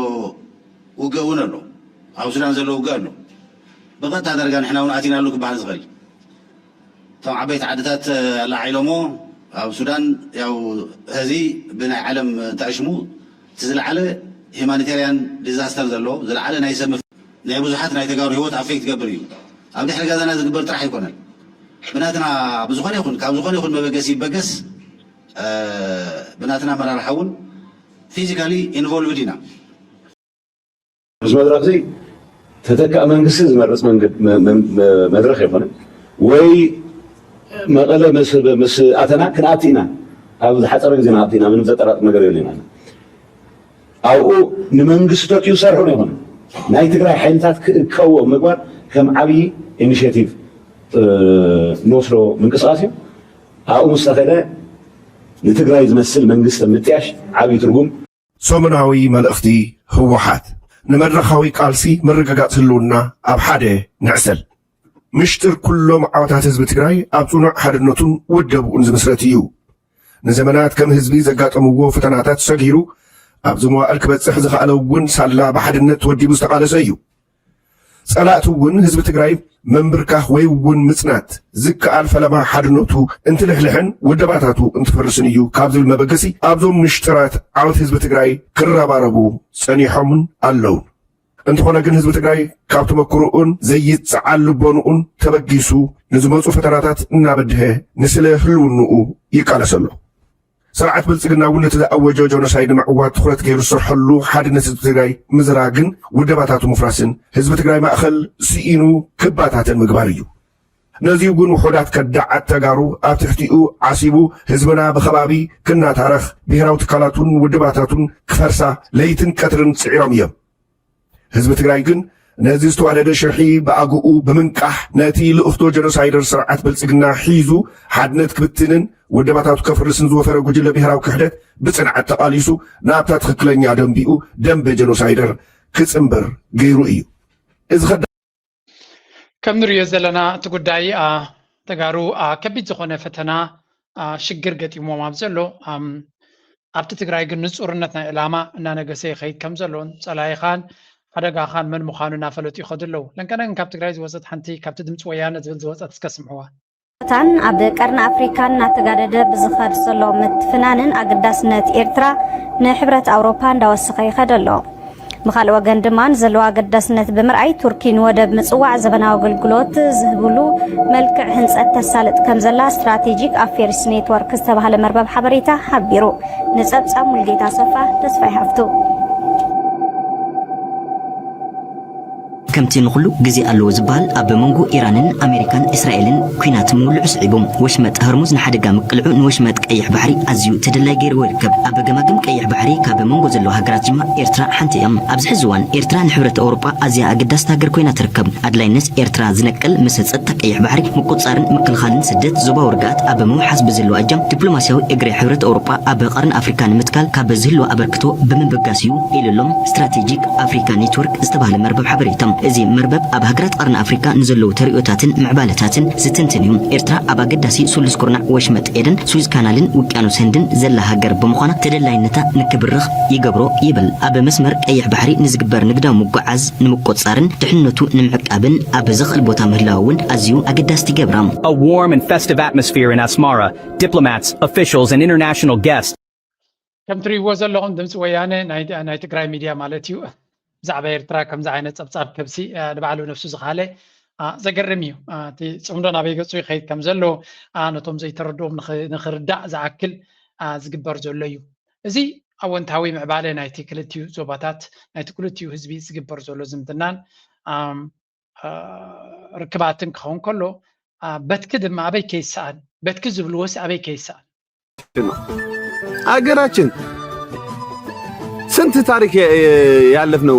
ውግእ እውን ኣሎ ኣብ ሱዳን ዘሎ ውግእ ኣሎ ብቐጥታ ደረጃ ንሕና እውን ኣቲናሉ ክበሃል ዝኽእል እቶም ዓበይቲ ዓድታት ኣላዓኢሎሞ ኣብ ሱዳን ያው ህዚ ብናይ ዓለም ተኣሽሙ እቲ ዝለዓለ ሂማኒታርያን ዲዛስተር ዘለዎ ዝለዓለ ናይ ሰብ ናይ ብዙሓት ናይ ተጋሩ ሂወት ኣፌክት ትገብር እዩ ኣብ ድሕሪ ገዛና ዝግበር ጥራሕ ኣይኮነን ብናትና ብዝኾነ ይኹን ካብ ዝኾነ ይኹን መበገሲ ይበገስ ብናትና መራርሓ እውን ፊዚካሊ ኢንቮልቭድ ኢና እዚ መድረክ እዚ ተተካእ መንግስቲ ዝመርፅ መድረክ ይኮነ ወይ መቐለ ምስ ኣተና ክንኣቲ ኢና ኣብ ዝሓፀረ ግዜ ንኣቲ ኢና ምንም ዘጠራጥር ነገር የለን ኢና ኣብኡ ንመንግስትታት ይሰርሑ ነው ይኾነ ናይ ትግራይ ሓይልታት ክእከቦ ምግባር ከም ዓብዪ ኢኒሽቲቭ ንወስዶ ምንቅስቃስ እዩ ኣብኡ ምስ ተኸደ ንትግራይ ዝመስል መንግስቲ ምጥያሽ ዓብዪ ትርጉም ሰሙናዊ መልእኽቲ ህወሓት ንመድረኻዊ ቃልሲ ምርግጋፅ ህልውና ኣብ ሓደ ንዕሰል ምሽጥር ኩሎም ዓወታት ህዝቢ ትግራይ ኣብ ጽኑዕ ሓድነቱን ውደብኡን ዝምስረት እዩ ንዘመናት ከም ህዝቢ ዘጋጠምዎ ፈተናታት ሰጊሩ ኣብ ዝመዋዕል ክበፅሕ ዝኽኣለ እውን ሳላ ብሓድነት ተወዲቡ ዝተቓለሰ እዩ ጸላእቲ እውን ህዝቢ ትግራይ መንብርካኽ ወይ እውን ምጽናት ዝከኣል ፈለማ ሓድነቱ እንትልሕልሕን ውደባታቱ እንትፈርስን እዩ ካብ ዝብል መበገሲ ኣብዞም ምሽጥራት ዓወት ህዝቢ ትግራይ ክረባረቡ ጸኒሖምን ኣለውን እንተኾነ ግን ህዝቢ ትግራይ ካብ ተመክሮኡን ዘይፅዓል ልቦንኡን ተበጊሱ ንዝመፁ ፈተናታት እናበድሀ ንስለ ህልውንኡ ይቃለስ ኣሎ ስርዓት ብልፅግና እውን ነቲ ዝኣወጀ ጆኖሳይድ ምዕዋት ትኩረት ገይሩ ዝሰርሐሉ ሓድነት ህዝቢ ትግራይ ምዝራግን ውደባታቱ ምፍራስን ህዝቢ ትግራይ ማእኸል ስኢኑ ክባታትን ምግባር እዩ ነዚ እውን ውሑዳት ከዳዓት ተጋሩ ኣብ ትሕቲኡ ዓሲቡ ህዝብና ብኸባቢ ክናታረኽ ብሄራዊ ትካላቱን ውድባታቱን ክፈርሳ ለይትን ቀትርን ፅዒሮም እዮም ህዝቢ ትግራይ ግን ነዚ ዝተዋደደ ሽርሒ ብኣግኡ ብምንቃሕ ነቲ ልእኽቶ ጀኖሳይደር ስርዓት ብልፅግና ሒዙ ሓድነት ክብትንን ውደባታቱ ከፍርስን ዝወፈረ ጉጅለ ብሄራዊ ክሕደት ብፅንዓት ተቓሊሱ ናብታ ትኽክለኛ ደንቢኡ ደንበ ጀኖሳይደር ክፅምበር ገይሩ እዩ እዚ ከም ንሪኦ ዘለና እቲ ጉዳይ ተጋሩ ከቢድ ዝኾነ ፈተና ሽግር ገጢሞም ኣብ ዘሎ ኣብቲ ትግራይ ግን ንፁርነት ናይ ዕላማ እናነገሰ ይኸይድ ከም ዘሎን ፀላይኻን ሓደጋኻን መን ምዃኑ እናፈለጡ ይኸዱ ኣለዉ ለንከና ግን ካብ ትግራይ ዝወፀት ሓንቲ ካብቲ ድምፂ ወያነ ዝብል ዝወፀት እስከ ስምዕዋ ታን ኣብ ቀርኒ ኣፍሪካ እናተጋደደ ብዝኸድ ዘሎ ምትፍናንን ኣገዳስነት ኤርትራ ንሕብረት ኣውሮፓ እንዳወሰኸ ይኸድ ኣሎ ብኻልእ ወገን ድማ ንዘለዋ ኣገዳስነት ብምርኣይ ቱርኪ ንወደብ ምፅዋዕ ዘበናዊ ኣገልግሎት ዝህብሉ መልክዕ ህንፀት ተሳልጥ ከም ዘላ ስትራቴጂክ ኣፌርስ ኔትወርክ ዝተባሃለ መርበብ ሓበሬታ ሓቢሩ ንፀብፃብ ሙልጌታ ሰፋ ተስፋይ ሃፍቱ كمتي نقولو جزي ألو زبال أب منجو إيرانن أمريكان إسرائيلن كوينات مولع سعيبهم وشمت هرمز نحدقا مقلعو نوشمت كأيح بحري أزيو تدلا غير وركب أب جماجم كأيح بحري كاب منجو زلو هجرات جما إيرترا حنتيام أبز حزوان إيرترا نحبرة أوروبا أزيا أقداس تاجر كوينات ركب أدلاينس إيرترا زنكل مسد ستك أيح بحري مقود صارن مقل خالن سدت زوبا ورقات أب مو حسب زلو أجم دبلوماسيو إجري حبرة أوروبا أب قرن أفريكان متكال كاب زلو أبركتو بمن بقاسيو إلى لهم استراتيجيك أفريكا نيتورك استبال مربب حبريتم إزي مربب أب هجرات قرن أفريكا نزلو تريوتاتن معبالتاتن ستنتنيوم إيرترا أب قداسي سولس كورنا وشمت إيدن سويز كانالن وكانوس هندن زلا هجر بمخانة تدلاينتا نكبرخ يقبرو يبل أب مسمر أيح بحري نزقبر نقدا مقعز نمقود صارن تحنوتو نمعك أبن أب زخل بوتا مهلاون أزيو أقداس تقبرام. A warm and festive atmosphere in Asmara. Diplomats, officials, and international guests. كم تريوو زلهم دمس ويانا نايت تقراي ميديا مالتيو زعبا إيرترا كم زعينة صبصاب كبسي نبعلو نفسو زخالي زقرميو تي صمدونا بيقصوي خيط كم زلو نتوم زي تردوم نخرداء زعكل زقبر زلو زي أول تهوي معبالي نايتي كلتيو زوباتات نايتي كلتيو هزبي زقبر زلو زمدنان ركباتن كخون كله بتكدم ما أبي كيسان بتكذب الوس أبي كيسان አገራችን ስንት ታሪክ ያለፍነው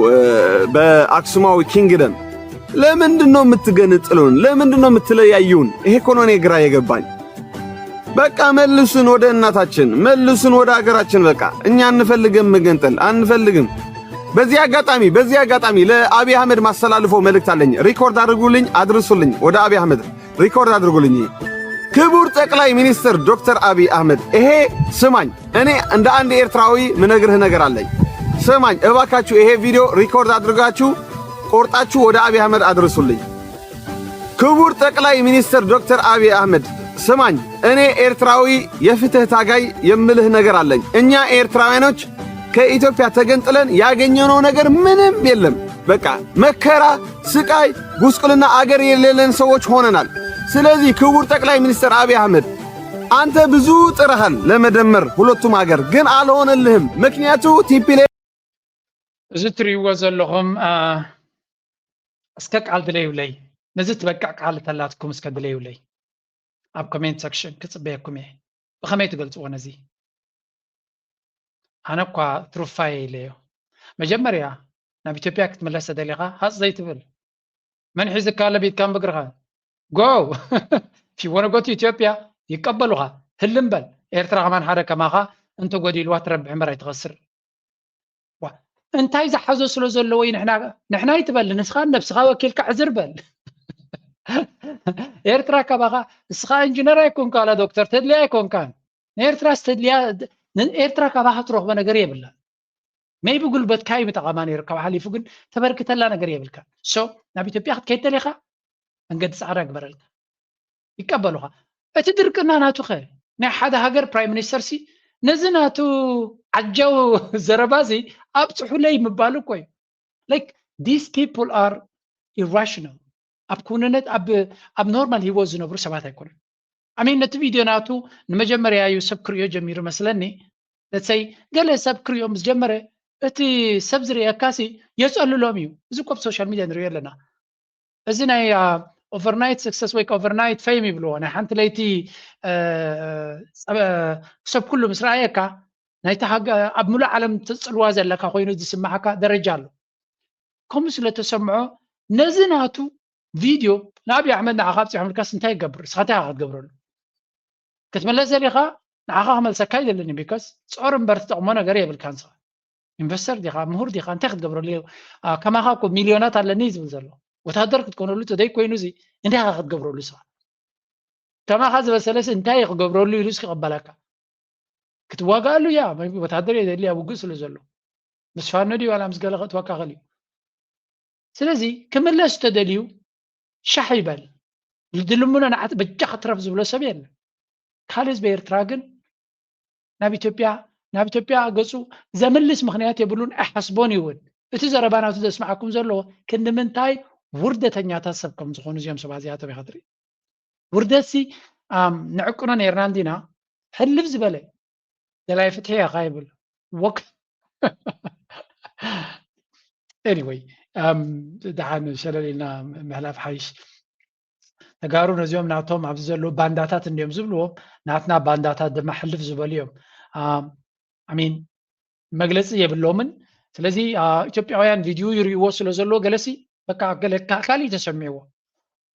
በአክሱማዊ ኪንግደም ለምንድነው የምትገነጥሉን? ለምንድነው የምትለያዩን? ይሄ እኮ ነው እኔ ግራ የገባኝ። በቃ መልሱን ወደ እናታችን፣ መልሱን ወደ አገራችን። በቃ እኛ አንፈልግም መገንጠል አንፈልግም። በዚህ አጋጣሚ ለአብይ አህመድ ማስተላልፎ መልእክት አለኝ። ሪኮርድ አድርጉልኝ፣ አድርሱልኝ። ወደ አብይ አህመድ ሪኮርድ አድርጉልኝ። ክቡር ጠቅላይ ሚኒስትር ዶክተር አብይ አህመድ ይሄ ስማኝ፣ እኔ እንደ አንድ ኤርትራዊ ምነግርህ ነገር አለኝ። ስማኝ እባካችሁ፣ ይሄ ቪዲዮ ሪኮርድ አድርጋችሁ ቆርጣችሁ ወደ አብይ አህመድ አድርሱልኝ። ክቡር ጠቅላይ ሚኒስትር ዶክተር አብይ አህመድ ስማኝ፣ እኔ ኤርትራዊ የፍትህ ታጋይ የምልህ ነገር አለኝ። እኛ ኤርትራውያኖች ከኢትዮጵያ ተገንጥለን ያገኘነው ነገር ምንም የለም። በቃ መከራ፣ ስቃይ፣ ጉስቁልና አገር የሌለን ሰዎች ሆነናል። ስለዚህ ክቡር ጠቅላይ ሚኒስትር አብይ አህመድ አንተ ብዙ ጥረሃል ለመደመር ሁለቱም ሀገር ግን አልሆነልህም። ምክንያቱ ቲፒኤልኤፍ ዝትሪዎ ዘለኹም እስከ ቃል ድለይብለይ ነዚ ትበቃዕ ቃል ተላትኩም እስከ ድለይብለይ ኣብ ኮሜንት ሰክሽን ክጽበየኩም እየ ብኸመይ ትገልጽዎ ነዚ ኣነ እኳ ትሩፋይ ኢለዮ መጀመርያ ናብ ኢትዮጵያ ክትምለስ ተደሊኻ ሃፅ ዘይትብል መን ሒዝካ ለቢትካ ብግርኻ go if you want to go to Ethiopia يقبلوها هلم بل ኤርትራ ከማን ሓደ ከማኻ እንተ ጎዲልዋ ትረብሕ እምበር ኣይትኸስር እንታይ ዝሓዞ ስለ ዘለዎ ንሕና ይትበል ንስኻ ነብስኻ ወኪልካ ዕዝር በል ኤርትራ ከማኻ ንስኻ ኢንጂነር ኣይኮንካ ዋላ ዶክተር ተድልያ ኣይኮንካን ኤርትራ ስተድልያ ኤርትራ ከማኻ ትረኽቦ ነገር የብላ ሜይቢ ጉልበትካ ይምጠቐማ ነይሩ ካብ ሓሊፉ ግን ተበርክተላ ነገር የብልካ ሶ ናብ ኢትዮጵያ ክትከይድ ተለኻ መንገዲ ፃዕዳ ግበረልካ ይቀበሉኻ እቲ ድርቅና ናቱ ኸ ናይ ሓደ ሃገር ፕራይም ሚኒስተር ሲ ነዚ ናቱ ዓጃው ዘረባዚ ኣብፅሑለይ ምባሉ እኮ እዩ ላይክ ዲስ ፒፕል ኣር ኢራሽናል ኣብ ኩነነት ኣብ ኖርማል ሂወት ዝነብሩ ሰባት ኣይኮኑን ኣሚን ነቲ ቪድዮ ናቱ ንመጀመርያ እዩ ሰብ ክሪኦ ጀሚሩ መስለኒ ለትሰይ ገለ ሰብ ክሪኦ ምስ ጀመረ እቲ ሰብ ዝርአካሲ የፀልሎም እዩ እዚ እኮ ብሶሻል ሚድያ ንሪኦ ኣለና እዚ ናይ overnight success ወይ overnight fame ይብልዎ ናይ ሓንቲ ለይቲ ሰብ ኩሉ ምስ ረኣየካ ናይቲ ኣብ ሙሉእ ዓለም ትፅልዋ ዘለካ ኮይኑ ዝስማዓካ ደረጃ ኣሎ ከምኡ ስለ ተሰምዖ ነዚ ናቱ ቪድዮ ንኣብይ ኣሕመድ ንዓኻ ኣብፅሖም ልካስ እንታይ ይገብር እስኻ እንታይ ክትገብረሉ ክትመለስ ዘሊኻ ንዓኻ ክመልሰካ ይደለኒ ቢካስ ፆር እምበር ትጠቕሞ ነገር የብልካ ንስኻ ኢንቨስተር ዲኻ ምሁር ዲኻ እንታይ ክትገብረሉ ከማኻ እኮ ሚልዮናት ኣለኒ ዝብል ዘሎ ወታደር ክትኮነሉ ተደይ ኮይኑ እዚ እንታይ ክትገብረሉ ስኻ ከማኻ ዝበሰለስ እንታይ ክገብረሉ ኢሉስ ክቕበለካ ክትዋጋኣሉ እያ ወታደር የደሊ ኣብ ውግእ ስለ ዘሎ ምስ ፋኖ ድዩ ዋላ ምስ ገለ ክትወካኸል እዩ ስለዚ ክምለስ ተደልዩ ሻሕ ይበል ድልሙነ ንዓት በጃ ክትረፍ ዝብሎ ሰብ የለን ካልእ ህዝቢ ኤርትራ ግን ናብ ኢትዮጵያ ገፁ ዘምልስ ምክንያት የብሉን ኣይሓስቦን ይውን እቲ ዘረባናቱ ዘስማዓኩም ዘለዎ ክንምንታይ ውርደተኛታት ሰብ ከም ዝኾኑ እዚኦም ሰባት እዚኣቶም ኢኻ ትርኢ ውርደት ንዕቁኖ ነርና እንዲና ሕልፍ ዝበለ ዘላይ ፍትሒ ኢኻ ይብል ወክ ኤኒዌይ دحان شللنا مهلاف حيش تقارو نزيوم ناتهم عبزلو بانداتات انديوم زبلوهم ناتنا بانداتات دم حلف زباليوم امين مجلس يبلومن ስለዚህ ኢትዮጵያውያን ቪዲዮ ይሪዎ ስለዘሎ ገለሲ በቃ ካሊ ተሰሚዎ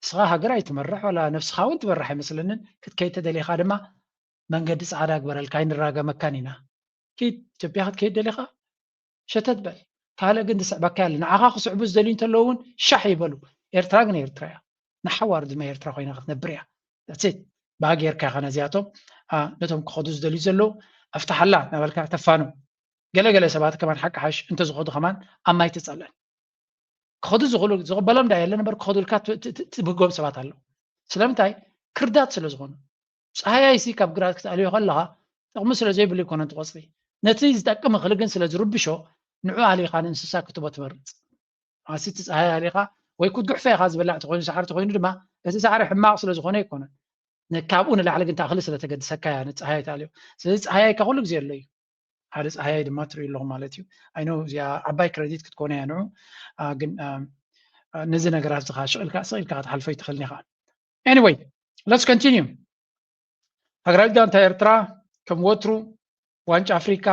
ስኻ ሃገር አይትመረሕ ወላ ነፍስኻ እውን ትበርሕ አይመስለንን ክትከይ ተደሊኻ ድማ መንገዲ ጻዕዳ ግበረልካ ይንራገ መካኒና ኪት ኢትዮጵያ ክትከይድ ደሊኻ ሸተት በል ካለ ግን ትስዕበካ ያለ ንዓኻ ክስዕቡ ዝደልዩ እንተለውን ሻሕ ይበሉ ኤርትራ ግን ኤርትራ እያ ንሓዋር ድማ ኤርትራ ኮይና ክትነብር እያ ዳትስ ባጌርካ ኢኻ ነዚኣቶም ነቶም ክኸዱ ዝደልዩ ዘለው ኣፍታሓላ ናበልካ ተፋኑ ገለገለ ሰባት ከማን ሓቂ ሓሽ እንተ ዝኸዱ ከማን ኣብ ማይ ትፀልዕን ክኸዱ ዝኽእሉ ዝቕበሎም ዳ የለ ነበር ክኸዱልካ ትብጎም ሰባት ኣለዉ ስለምንታይ ክርዳት ስለ ዝኾኑ ፀሃያይሲ ካብ ግራት ክትኣልዮ ከለኻ ጥቕሚ ስለ ዘይብሉ ይኮነን ትቆፅሊ ነቲ ዝጠቅም እኽሊ ግን ስለ ዝርብሾ ንዑ ኣሊኻ ንእንስሳ ክትቦ ትመርፅ ኣሲ እቲ ፀሃይ ኣሊኻ ወይ ክትጉሕፈ ኢኻ ዝበላዕ ተኮይኑ ሳዕሪ ተኮይኑ ድማ እቲ ሳዕሪ ሕማቕ ስለ ዝኾነ ይኮነን ካብኡ ንላዕሊ ግን እኽሊ ስለተገድሰካ እያ ንፀሃያይ ተኣልዮ ስለዚ ፀሃያይካ ኩሉ ግዜ ኣሎ እዩ ሓደ ፀሃያይ ድማ ትሪኡ ኣለኹም ማለት እዩ ኣይኖ እዚኣ ዓባይ ክሬዲት ክትኮነ እያ ንዑ ግን ነዚ ነገራት ዝኻ ስኢልካ ክትሓልፈ ይትኽእልኒ ኢኻ ኤኒዌይ ሌትስ ኮንቲኒዩ ሃገራዊት ጋንታ ኤርትራ ከም ወትሩ ዋንጫ ኣፍሪካ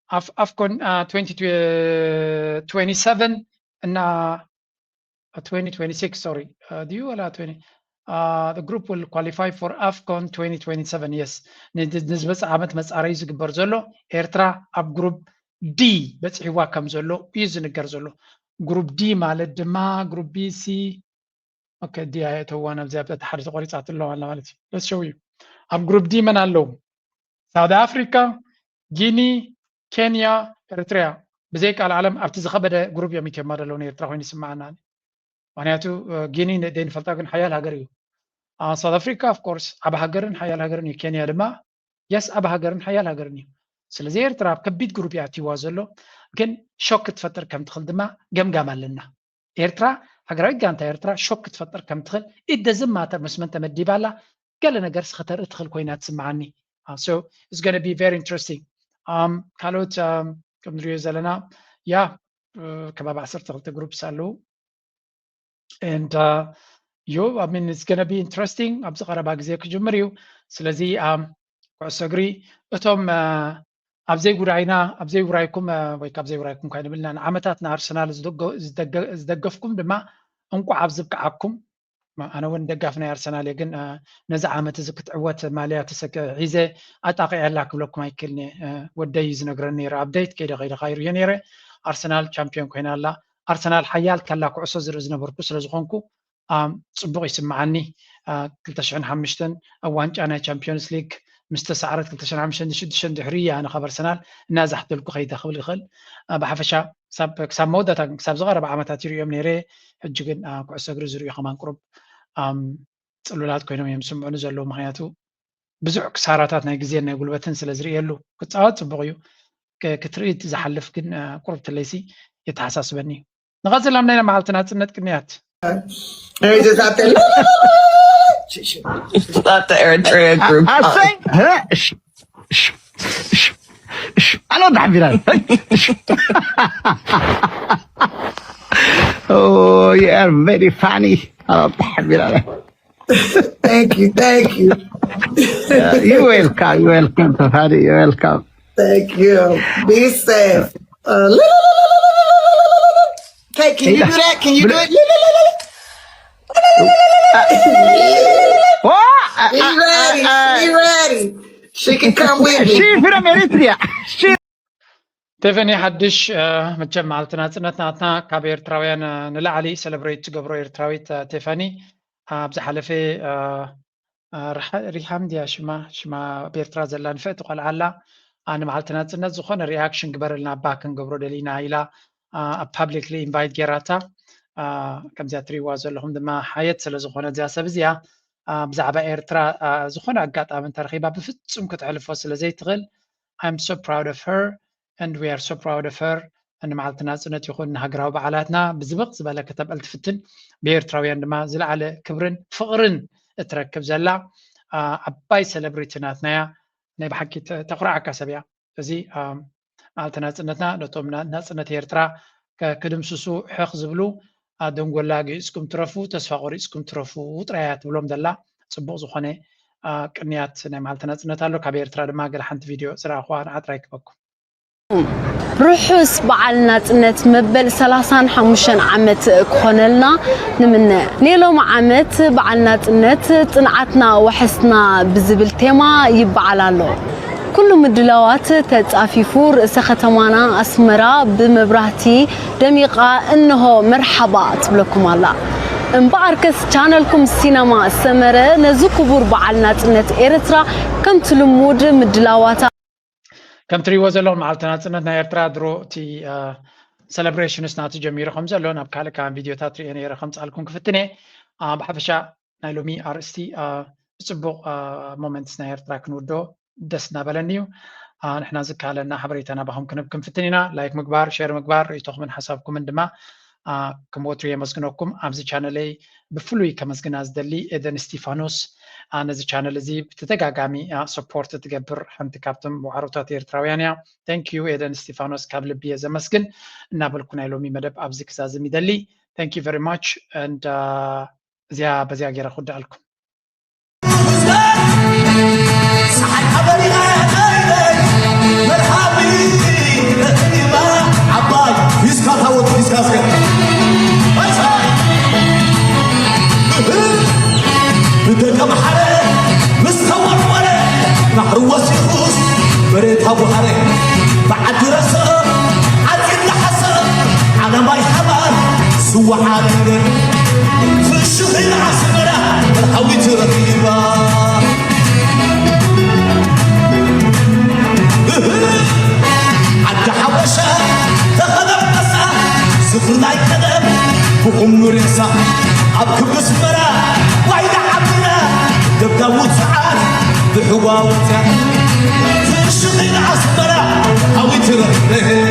AFCON 2027 እና 2026 sorry do you allow 20 the group will qualify for AFCON 2027 yes ንዝበፅ ዓመት መፃረይ ዝግበር ዘሎ ኤርትራ ኣብ ግሩፕ ዲ በፅሒዋ ከም ዘሎ እዩ ዝንገር ዘሎ ግሩፕ ዲ ማለት ድማ ግሩፕ ቢ ሲ ኦኬ ዲ ኣየተዋና ብዚኣ ሓደ ተቆሪፃት ኣለዋ ማለት እዩ let's show you ኣብ ግሩፕ ዲ መን ኣለዉ ሳውት ኣፍሪካ ጊኒ ኬንያ ኤርትራ ብዘይ ቃል ዓለም ኣብቲ ዝኸበደ ግሩፕ እዮም ይተማደለውን ኤርትራ ኮይኑ ይስማዓና ምክንያቱ ጊኒ ደይንፈልጣ ግን ሓያል ሃገር እዩ ሳውት ኣፍሪካ ኦፍ ኮርስ ኣብ ሃገርን ሓያል ሃገርን እዩ ኬንያ ድማ የስ ኣብ ሃገርን ሓያል ሃገርን እዩ ስለዚ ኤርትራ ኣብ ከቢድ ግሩፕ እያ እትይዋ ዘሎ ግን ሾክ ክትፈጥር ከም ትኽእል ድማ ገምጋም ኣለና ኤርትራ ሃገራዊት ጋንታ ኤርትራ ሾክ ክትፈጥር ከም ትኽእል ኢት ደዝንት ማተር ምስ መን ተመዲባላ ገለ ነገር ስኽተርኢ ትኽእል ኮይና ትስምዓኒ so it's going to be very interesting ካልኦት ከም ንሪኦ ዘለና ያ ከባቢ 12 ግሩፕስ ኣለዉ and I mean it's going to be interesting ኣብዚ ቀረባ ግዜ ክጅምር እዩ ስለዚ ኩዕሶ እግሪ እቶም ኣብዘይ ጉዳይና ኣብዘይ ውራይኩም ወይ ካብዘይ ውራይኩም ካይንብልና ንዓመታት ንኣርሰናል ዝደገፍኩም ድማ እንቋዕ ኣብ ዝብቅዓኩም ኣነ እውን ደጋፍ ናይ ኣርሰናል እየ ግን ነዚ ዓመት እዚ ክትዕወት ማልያ ሒዘ ኣጣቂዐላ ክብለኩም ኣይክእልኒ ወደይ ዝነግረኒ ነይረ ኣብደይት ከይደ ኸይርዮ ነይረ ኣርሰናል ቻምፒዮን ኮይና ኣላ ኣርሰናል ሓያል ካላ ኩዕሶ ዝርኢ ዝነበርኩ ስለ ዝኾንኩ ፅቡቕ ይስምዓኒ 2005 ኣብ ዋንጫ ናይ ቻምፒዮንስ ሊግ ምስ ተሰዓረት 2005 ድሕሪ ኣነ ካብ ኣርሰናል እናዛሕተልኩ ከይደ ክብል ይኽእል ብሓፈሻ ክሳብ መወዳእታ ክሳብ ዝቐረበ ዓመታት ይርኦም ነይረ ሕጂ ግን ኩዕሶ እግሪ ዝርዩ ከማን ቁሩብ ፅሉላት ኮይኖም እዮም ስምዑኒ ዘለዉ ምክንያቱ ብዙሕ ክሳራታት ናይ ግዜን ናይ ጉልበትን ስለ ዝርየሉ ክፃወት ፅቡቕ እዩ ክትርኢት ዝሓልፍ ግን ቁሩብ ተለይሲ የተሓሳስበኒ እዩ ንቐፅል ኣብ ናይና መዓልቲ ናፅነት ቅንያት Stop the Eritrea group. I say, I know that Bilal. Oh, you are very funny. I know that Bilal. Thank you. You're welcome. You're welcome, Tafari. You're welcome. Thank you. Be safe. Hey, can you do that? Can you do it? Be ready. She can come with me. She's from Eritrea. ተፈኒ ሓድሽ መቸም መዓልቲ ናፅነት ናትና ካብ ኤርትራውያን ንላዕሊ ሰለብሬት ዝገብሮ ኤርትራዊት ቴፋኒ ኣብ ዝሓለፈ ሪሃም ድያ ሽማ ብኤርትራ ዘላ ንፍዕቲ ቆልዓ ኣላ ኣነ መዓልቲ ናፅነት ዝኾነ ሪኣክሽን ግበረልና ባ ክንገብሮ ደሊና ኢላ ኣብ ፓብሊክሊ ኢንቫይት ጌራታ ከምዚኣ ትሪእዋ ዘለኹም ድማ ሓየት ስለ ዝኾነ እዚኣ ሰብ እዚኣ ብዛዕባ ኤርትራ ዝኾነ ኣጋጣሚ እንተረኺባ ብፍፁም ክትሕልፎ ስለ ዘይትኽእል I'm so proud of her and we are so proud of her ንመዓልቲ ናፅነት ይኹን ንሃገራዊ በዓላትና ብዝብቕ ዝበለ ከተበል ትፍትን ብኤርትራውያን ድማ ዝለዓለ ክብርን ፍቕርን እትረክብ ዘላ ዓባይ ሰለብሪቲ ናትናያ ናይ ብሓቂ ተኩራዓካ ሰብ እያ እዚ መዓልቲ ናፅነትና ነቶም ናፅነት ኤርትራ كدمسسو حق زبلو دنጎلاغي اسكم ترفو تسفا قريسكم ترفو وطريات بلوم دلا صبوق زخونه ቅንያት ናይ መዓልቲ ነፃነት ኣሎ ካብ ኤርትራ ድማ ገለ ሓንቲ ቪድዮ ዝረኣኹ ኣጥራ ይክበኩም ርሑስ በዓል ናጽነት መበል 35 ዓመት ክኾነልና ንምነ ኔሎም ዓመት በዓል ናጽነት ጽንዓትና ወሕስና ብዝብል ቴማ ይበዓል ኣሎ ኩሉ ምድላዋት ተጻፊፉ ርእሰ ከተማና ኣስመራ ብመብራህቲ ደሚቃ እንሆ መርሓባ ትብለኩም ኣላ እምበኣርከስ ቻነልኩም ሲነማ ሰመረ ነዚ ክቡር በዓል ናጽነት ኤርትራ ከም ትልሙድ ምድላዋታ كم تري وزلون مع التناصنت نا ኤርትራ ድሮ እቲ ሴሌብሬሽንስ ናቱ ጀሚሩ ከም ዘሎ ናብ ካለ ካም ቪድዮታት ሪእነ ረኸም ጻልኩም ክፍትነ ብሓፈሻ ናይ ሎሚ አርስቲ ጽቡቕ ሞመንትስ ና ኤርትራ ክንውዶ ደስ ናበለኒዩ ንሕና ዝካለና ሓበሬታና ባኹም ክንብክም ፍትኒና ላይክ ምግባር ሼር ምግባር ሪቶኹምን ሓሳብኩምን ድማ كموتر يمسكنكم أمس channel بفلوي كمسكنا زدلي إذن ستيفانوس أنا زي channel زي بتتجاعمي support تجبر حنت كابتن وعروتات إيرتراويانيا thank you إذن ستيفانوس قبل بيزا مسكن نابل كنا يلومي مدب أبزك زازمي دلي thank you very much and زيا بزيا غير خد لكم بدكم حرة مستوى ولا محروس يخوص بريت أبو حرة بعد رسم عدل حسن على ما يحمل سوى حالنا في الشهر العسكرة الحويت رقيبة عد حوشة تخدم قصة سفر داي كدم بقوم نور يسا أبكب اسمرا وعيد عبنا يبقى وسعاد بحواوته في الشغل عسكرة أو يترك